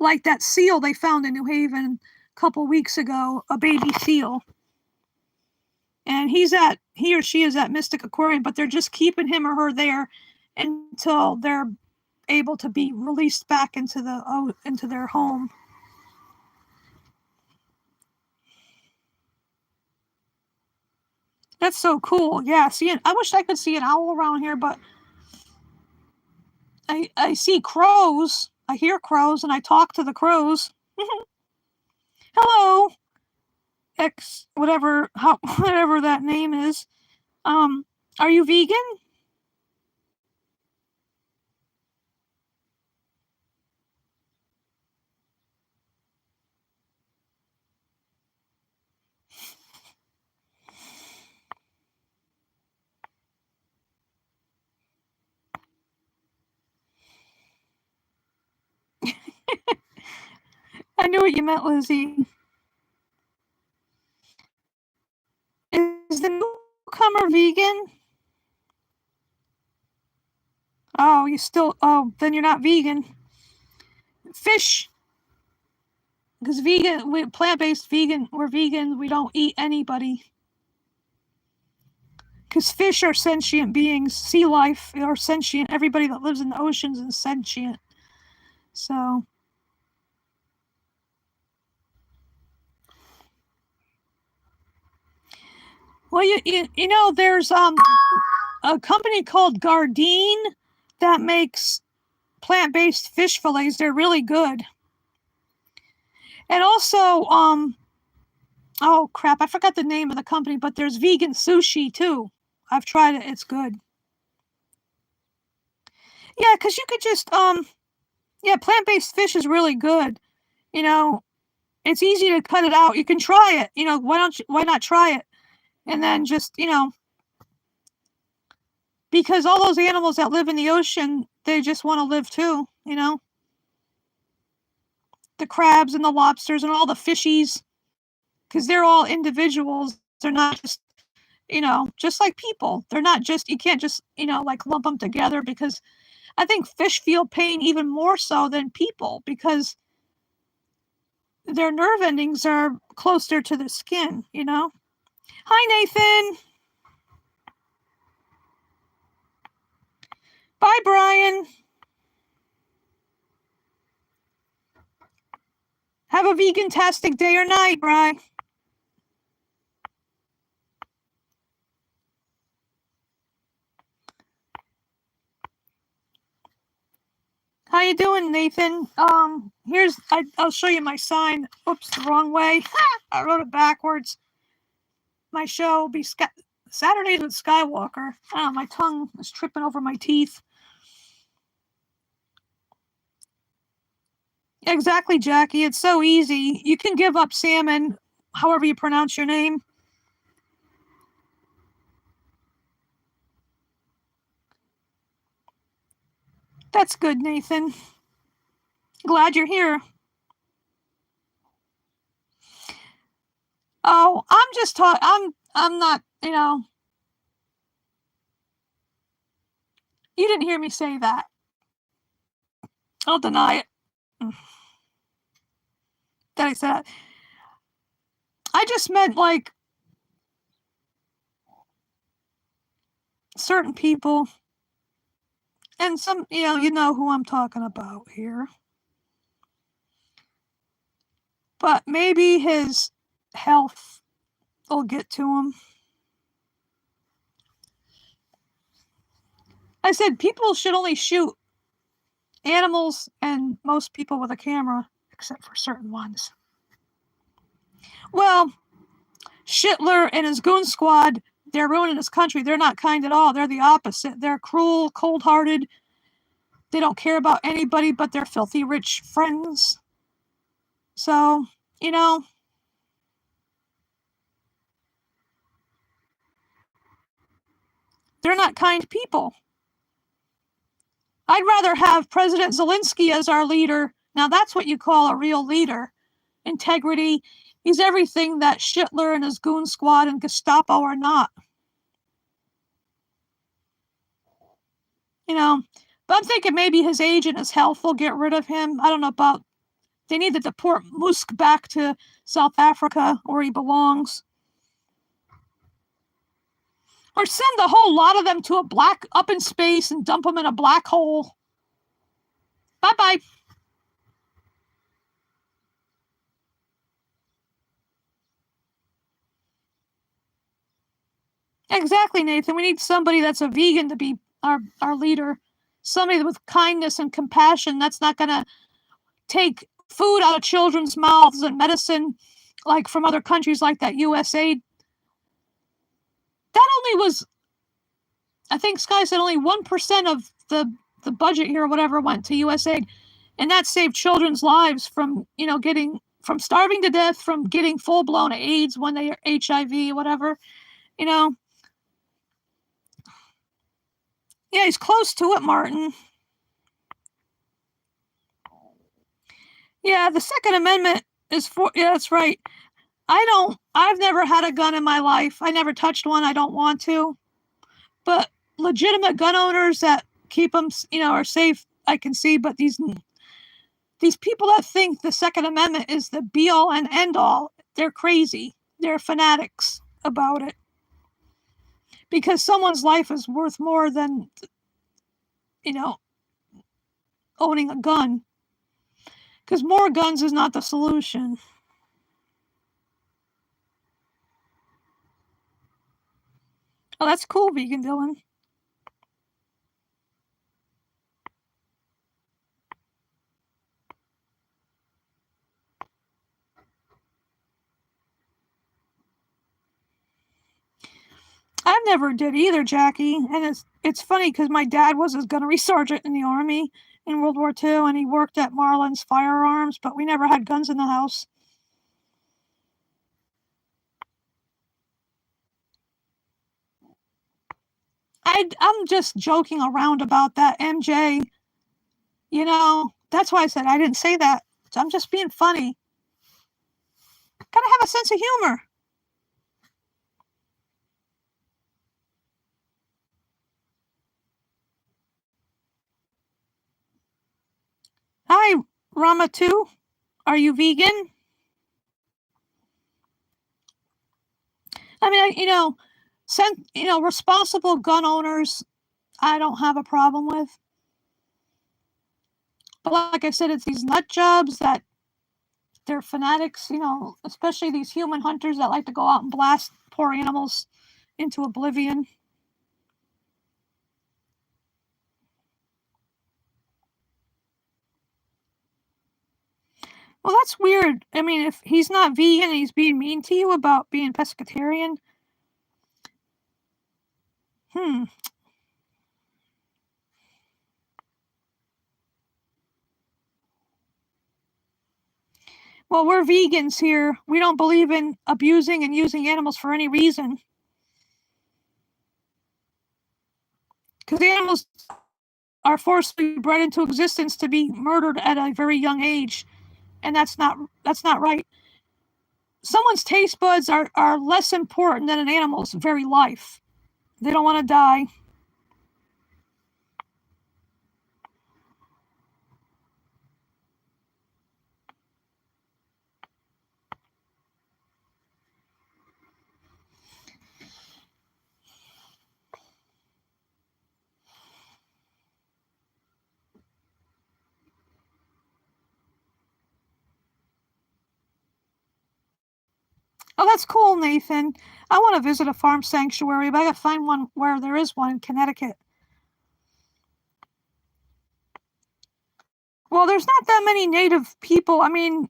like that seal they found in New Haven a couple weeks ago, a baby seal. And he or she is at Mystic Aquarium, but they're just keeping him or her there until they're able to be released back into their home. That's so cool. Yeah, I wish I could see an owl around here, but I see crows. I hear crows and I talk to the crows. Hello. X, whatever whatever that name is. Are you vegan? I knew what you meant, Lizzie. Is the newcomer vegan? Oh, then you're not vegan. Fish, because plant-based vegan, we're vegan, we don't eat anybody. Because fish are sentient beings, sea life are sentient, everybody that lives in the oceans is sentient. So, well, you know, there's a company called Gardein that makes plant-based fish fillets. They're really good. And also, oh crap, I forgot the name of the company, but there's vegan sushi too. I've tried it, it's good. Yeah, because you could just, yeah, plant-based fish is really good. You know, it's easy to cut it out. You can try it. You know, why not try it? And then just, you know, because all those animals that live in the ocean, they just want to live too, you know? The crabs and the lobsters and all the fishies, because they're all individuals. They're not just, you know, just like people. They're not just, you can't just, you know, like lump them together, because I think fish feel pain even more so than people, because their nerve endings are closer to the skin, you know? Hi, Nathan. Bye, Brian. Have a vegan-tastic day or night, Brian. How you doing, Nathan? I'll show you my sign. Oops, the wrong way. I wrote it backwards. My show will be Saturdays with Skywalker. Oh, my tongue is tripping over my teeth. Exactly, Jackie. It's so easy. You can give up salmon, however you pronounce your name. That's good, Nathan. Glad you're here. Oh, I'm just talking. I'm not, you know. You didn't hear me say that. I'll deny it. That I said. I just meant like certain people, and some, you know who I'm talking about here. But maybe his health will get to him. I said people should only shoot animals and most people with a camera, except for certain ones. Well, Schittler and his goon squad, they're ruining this country. They're not kind at all. They're the opposite. They're cruel, cold-hearted. They don't care about anybody but their filthy rich friends. So, you know, they're not kind people. I'd rather have President Zelensky as our leader. Now that's what you call a real leader. Integrity. He's everything that Schittler and his goon squad and Gestapo are not. You know, but I'm thinking maybe his age and his health will get rid of him. I don't know about. They need to deport Musk back to South Africa where he belongs. Or send a whole lot of them to up in space and dump them in a black hole. Bye-bye. Exactly, Nathan. We need somebody that's a vegan to be our leader. Somebody with kindness and compassion that's not going to take food out of children's mouths and medicine like from other countries like that USAID, that only was, I think Sky said only 1% of the budget here or whatever went to USAID, and that saved children's lives from getting from starving to death, from getting full blown AIDS when they are HIV, whatever. You know, yeah, he's close to it, Martin. Yeah, the Second Amendment is for. Yeah, that's right. I've never had a gun in my life. I never touched one. I don't want to. But legitimate gun owners that keep them, are safe, I can see. But these people that think the Second Amendment is the be all and end all, they're crazy. They're fanatics about it. Because someone's life is worth more than, you know, owning a gun. Because more guns is not the solution. Oh, that's cool, Vegan Dylan. I never did either, Jackie. And it's funny because my dad was a gunnery sergeant in the Army in World War II, and he worked at Marlin's Firearms, but we never had guns in the house. I'm just joking around about that, MJ. That's why I said I didn't say that. I'm just being funny. Gotta have a sense of humor. Hi, Rama 2. Are you vegan? I mean, responsible gun owners, I don't have a problem with. But like I said, it's these nut jobs that they're fanatics, especially these human hunters that like to go out and blast poor animals into oblivion. Well, that's weird. I mean, if he's not vegan and he's being mean to you about being pescatarian, hmm. Well, we're vegans here. We don't believe in abusing and using animals for any reason. Because animals are forcibly bred into existence to be murdered at a very young age, and that's not right. Someone's taste buds are less important than an animal's very life. They don't want to die. Oh, that's cool, Nathan. I want to visit a farm sanctuary, but I gotta find one where there is one in Connecticut. Well, there's not that many native people. I mean,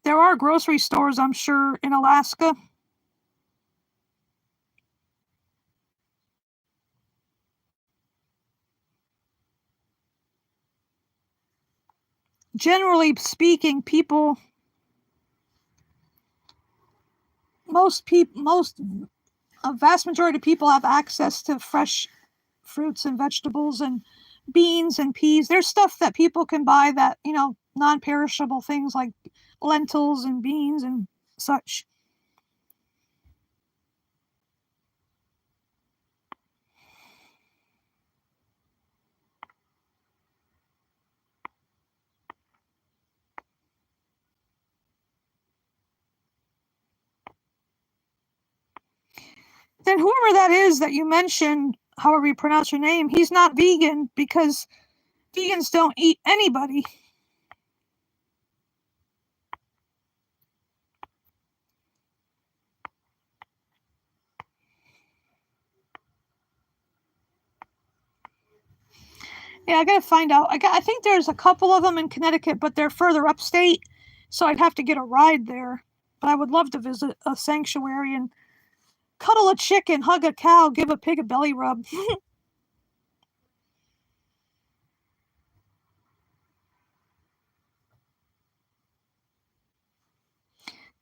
there are grocery stores, I'm sure, in Alaska. Generally speaking, most a vast majority of people have access to fresh fruits and vegetables and beans and peas. There's stuff that people can buy that, non-perishable things like lentils and beans and such. Then whoever that is that you mentioned, however you pronounce your name, he's not vegan because vegans don't eat anybody. Yeah, I gotta find out. I think there's a couple of them in Connecticut, but they're further upstate, so I'd have to get a ride there. But I would love to visit a sanctuary and cuddle a chicken, hug a cow, give a pig a belly rub.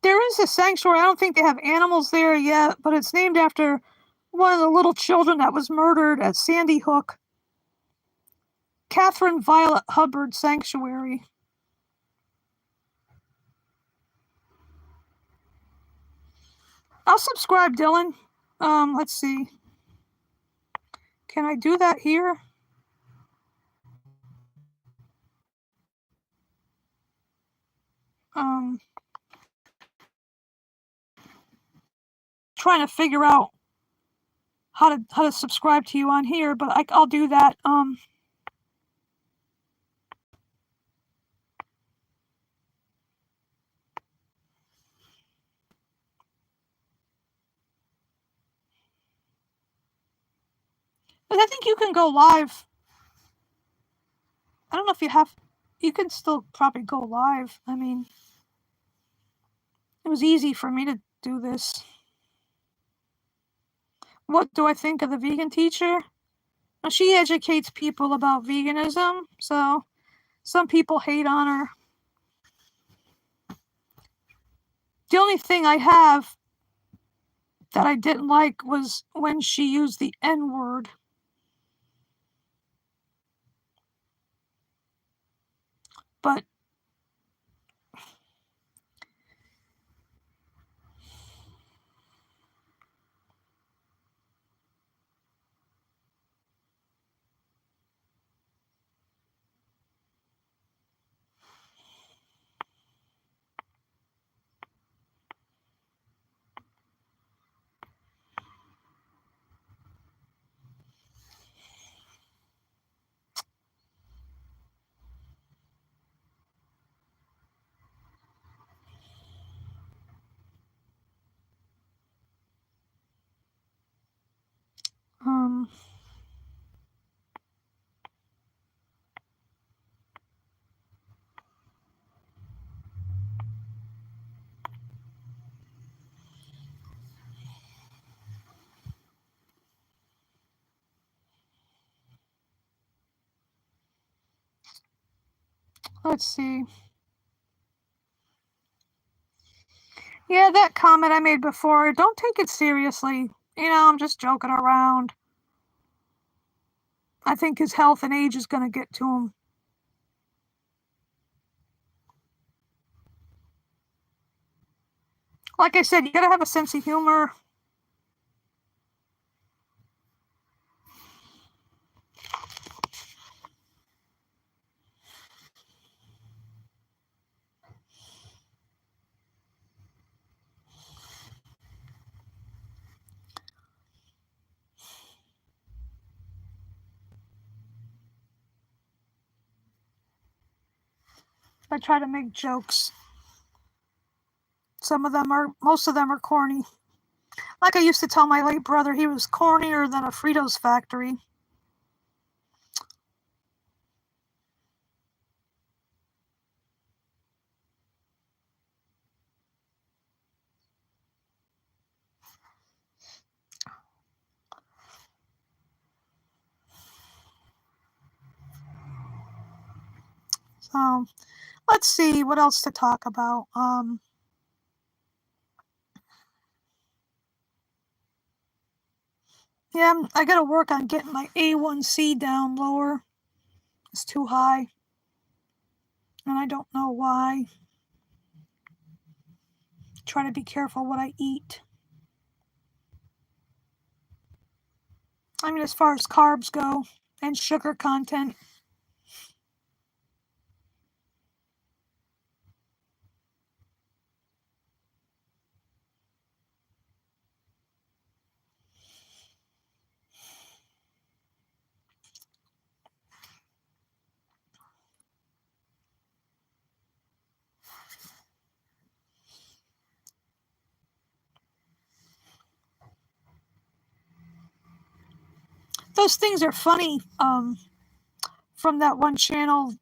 There is a sanctuary. I don't think they have animals there yet, but it's named after one of the little children that was murdered at Sandy Hook. Catherine Violet Hubbard Sanctuary. I'll subscribe, Dylan. Let's see. Can I do that here? Um, Trying to figure out how to subscribe to you on here, but I'll do that. But I think you can go live. I don't know if you have. You can still probably go live. I mean, it was easy for me to do this. What do I think of the vegan teacher? Well, she educates people about veganism, so some people hate on her. The only thing I have that I didn't like was when she used the N word. But um, let's see. Yeah, that comment I made before, don't take it seriously. I'm just joking around. I think his health and age is going to get to him. Like I said, you got to have a sense of humor. I try to make jokes. Most of them are corny. Like I used to tell my late brother, he was cornier than a Fritos factory. So, let's see what else to talk about. Yeah, I got to work on getting my A1C down lower. It's too high, and I don't know why. Try to be careful what I eat. I mean, as far as carbs go and sugar content. Those things are funny. from that one channel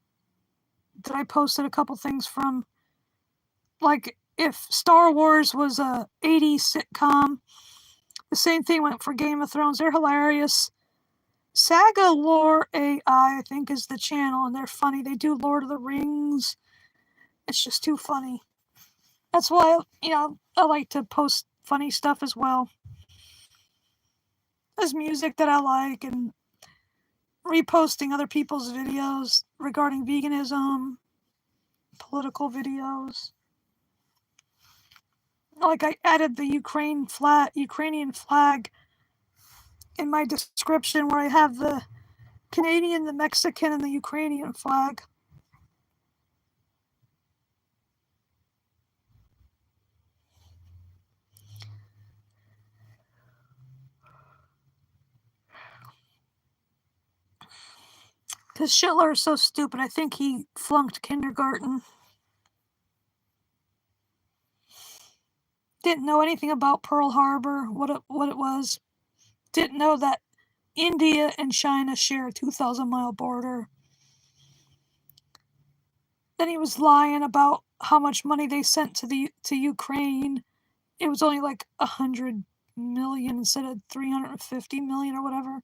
that I posted a couple things from. Like, if Star Wars was a 80s sitcom, the same thing went for Game of Thrones. They're hilarious. Saga Lore AI, I think, is the channel, and they're funny. They do Lord of the Rings. It's just too funny. That's why, I like to post funny stuff as well. There's music that I like, and reposting other people's videos regarding veganism, political videos. Like, I added the Ukrainian flag in my description, where I have the Canadian, the Mexican, and the Ukrainian flag. Because Schindler is so stupid, I think he flunked kindergarten. Didn't know anything about Pearl Harbor, what it was. Didn't know that India and China share a 2,000-mile border. Then he was lying about how much money they sent to Ukraine. It was only like 100 million instead of 350 million or whatever.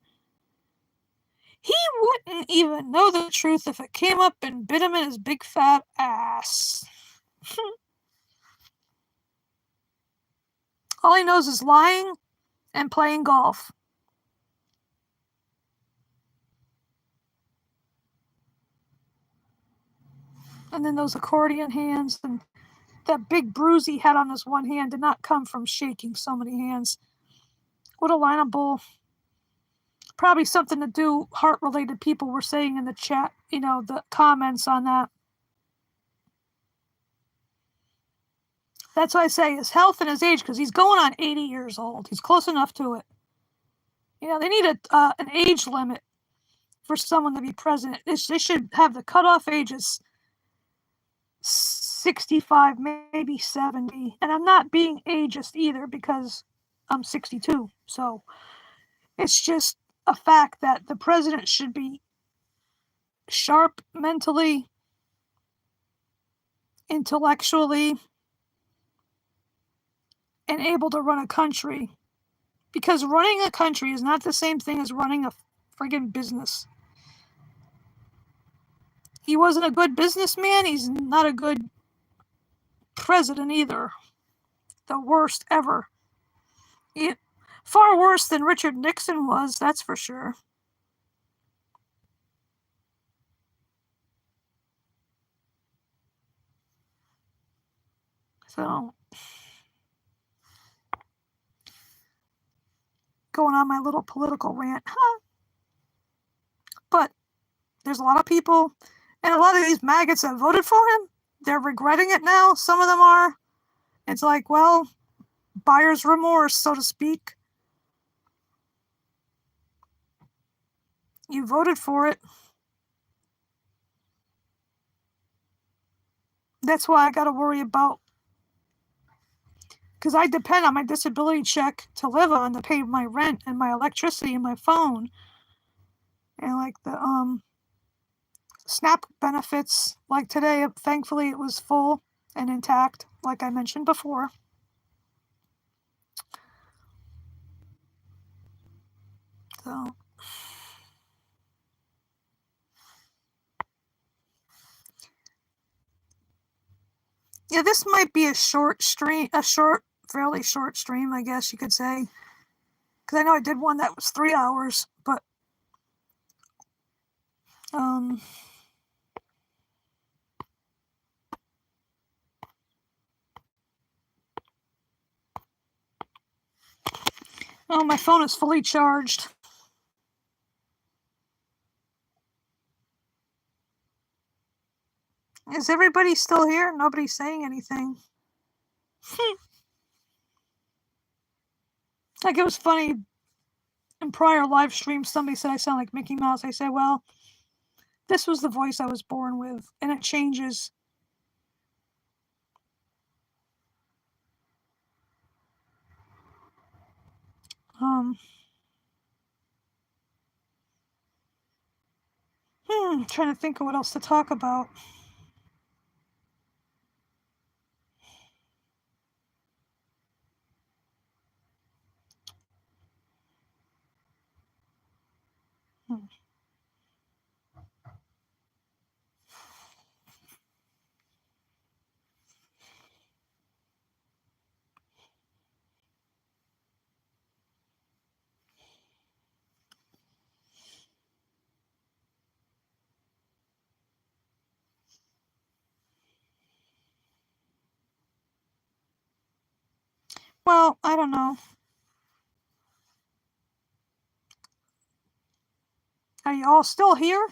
He wouldn't even know the truth if it came up and bit him in his big fat ass. All he knows is lying and playing golf. And then those accordion hands, and that big bruise he had on his one hand did not come from shaking so many hands. What a line of bull. Probably something to do, heart-related people were saying in the chat, the comments on that. That's why I say his health and his age, because he's going on 80 years old. He's close enough to it. They need an age limit for someone to be president. They should have the cutoff age as 65, maybe 70. And I'm not being ageist either, because I'm 62. So it's just a fact that the president should be sharp mentally, intellectually, and able to run a country. Because running a country is not the same thing as running a friggin' business. He wasn't a good businessman. He's not a good president either. The worst ever. Far worse than Richard Nixon was, that's for sure. So, going on my little political rant. But there's a lot of people, and a lot of these maggots that voted for him, they're regretting it now. Some of them are. It's like, well, buyer's remorse, so to speak. You voted for it. That's why I got to worry about, because I depend on my disability check to live on, to pay my rent and my electricity and my phone. And like the SNAP benefits, like today, thankfully it was full and intact, like I mentioned before. So, yeah, this might be a fairly short stream, I guess you could say. Because I know I did one that was 3 hours, but oh, my phone is fully charged. Is everybody still here? Nobody's saying anything. Like, it was funny, in prior live streams, somebody said I sound like Mickey Mouse. I said, well, this was the voice I was born with, and it changes. Hmm. I'm trying to think of what else to talk about. Well, I don't know. Are you all still here?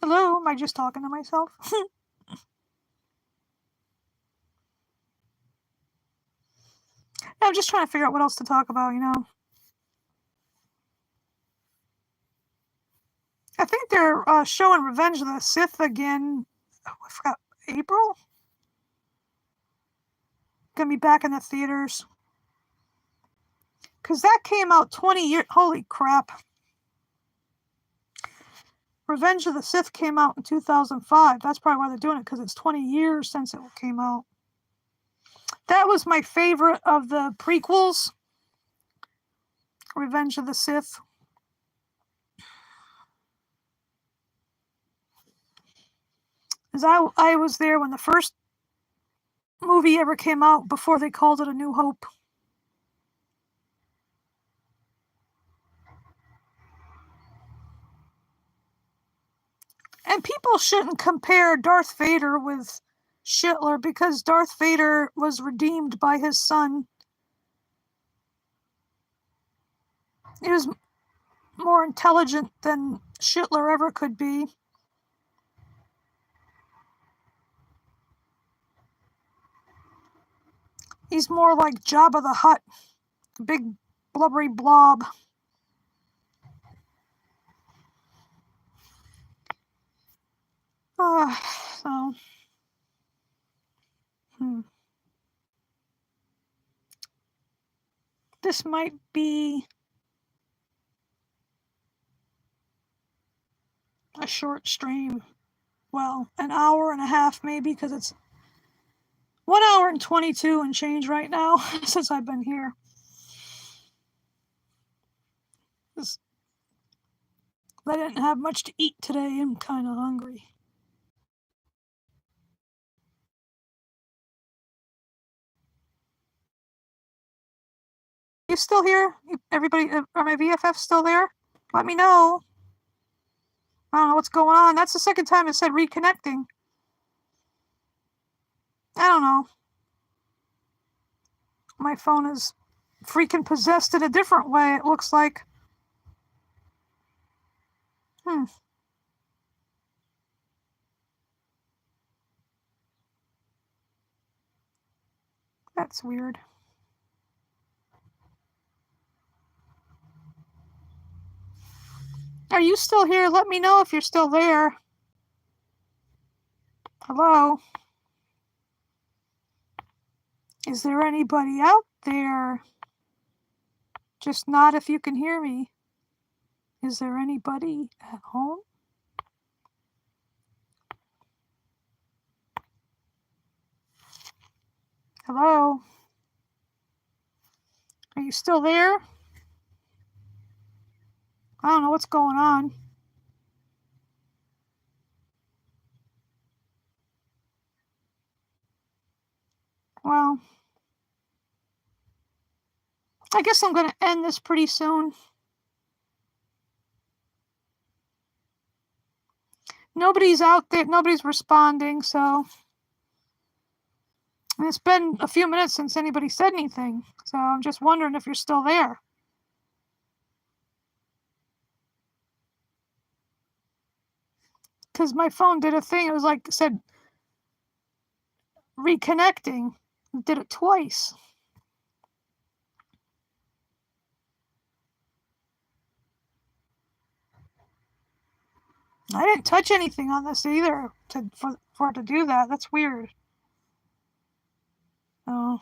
Hello? Am I just talking to myself? I'm just trying to figure out what else to talk about, you know. I think they're showing Revenge of the Sith again. Oh, I forgot. April? Gonna be back in the theaters. Because that came out 20 years. Holy crap. Revenge of the Sith came out in 2005. That's probably why they're doing it, because it's 20 years since it came out. That was my favorite of the prequels. Revenge of the Sith. As I was there when the first movie ever came out before they called it A New Hope. And people shouldn't compare Darth Vader with Hitler because Darth Vader was redeemed by his son. He was more intelligent than Hitler ever could be. He's more like Jabba the Hutt, a big blubbery blob. So, this might be a short stream. Well, an hour and a half maybe, because it's 1 hour and 22 and change right now since I've been here. I didn't have much to eat today. I'm kind of hungry. You still here? Everybody, are my VFFs still there? Let me know. I don't know what's going on. That's the second time it said reconnecting. I don't know. My phone is freaking possessed in a different way, it looks like. That's weird. Are you still here? Let me know if you're still there. Hello? Is there anybody out there? Just not if you can hear me. Is there anybody at home? Hello? Are you still there? I don't know what's going on. Well, I guess I'm going to end this pretty soon. Nobody's out there. Nobody's responding, so... And it's been a few minutes since anybody said anything, so I'm just wondering if you're still there. Because my phone did a thing. It was like, said, reconnecting. It did it twice. I didn't touch anything on this either for it to do that. That's weird. Oh.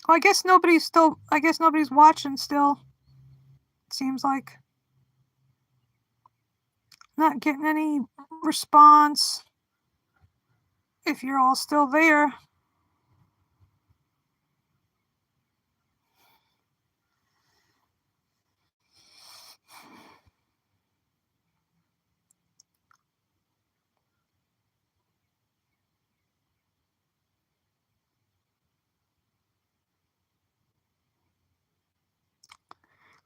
Well, I guess nobody's watching still. It seems like. Not getting any response. If you're all still there.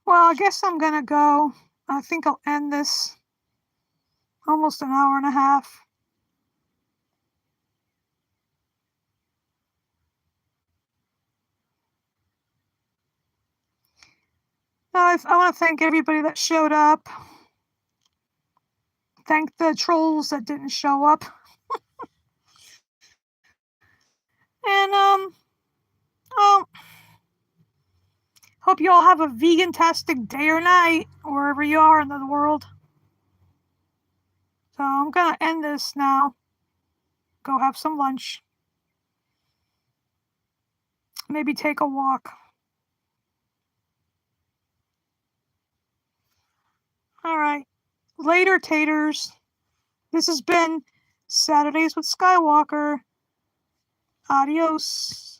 Well, I guess I'm gonna go. I think I'll end this almost an hour and a half. I want to thank everybody that showed up. Thank the trolls that didn't show up. And hope you all have a vegan-tastic day or night wherever you are in the world. So I'm gonna end this now. Go have some lunch. Maybe take a walk. All right. Later, taters. This has been Saturdays with Skywalker. Adios.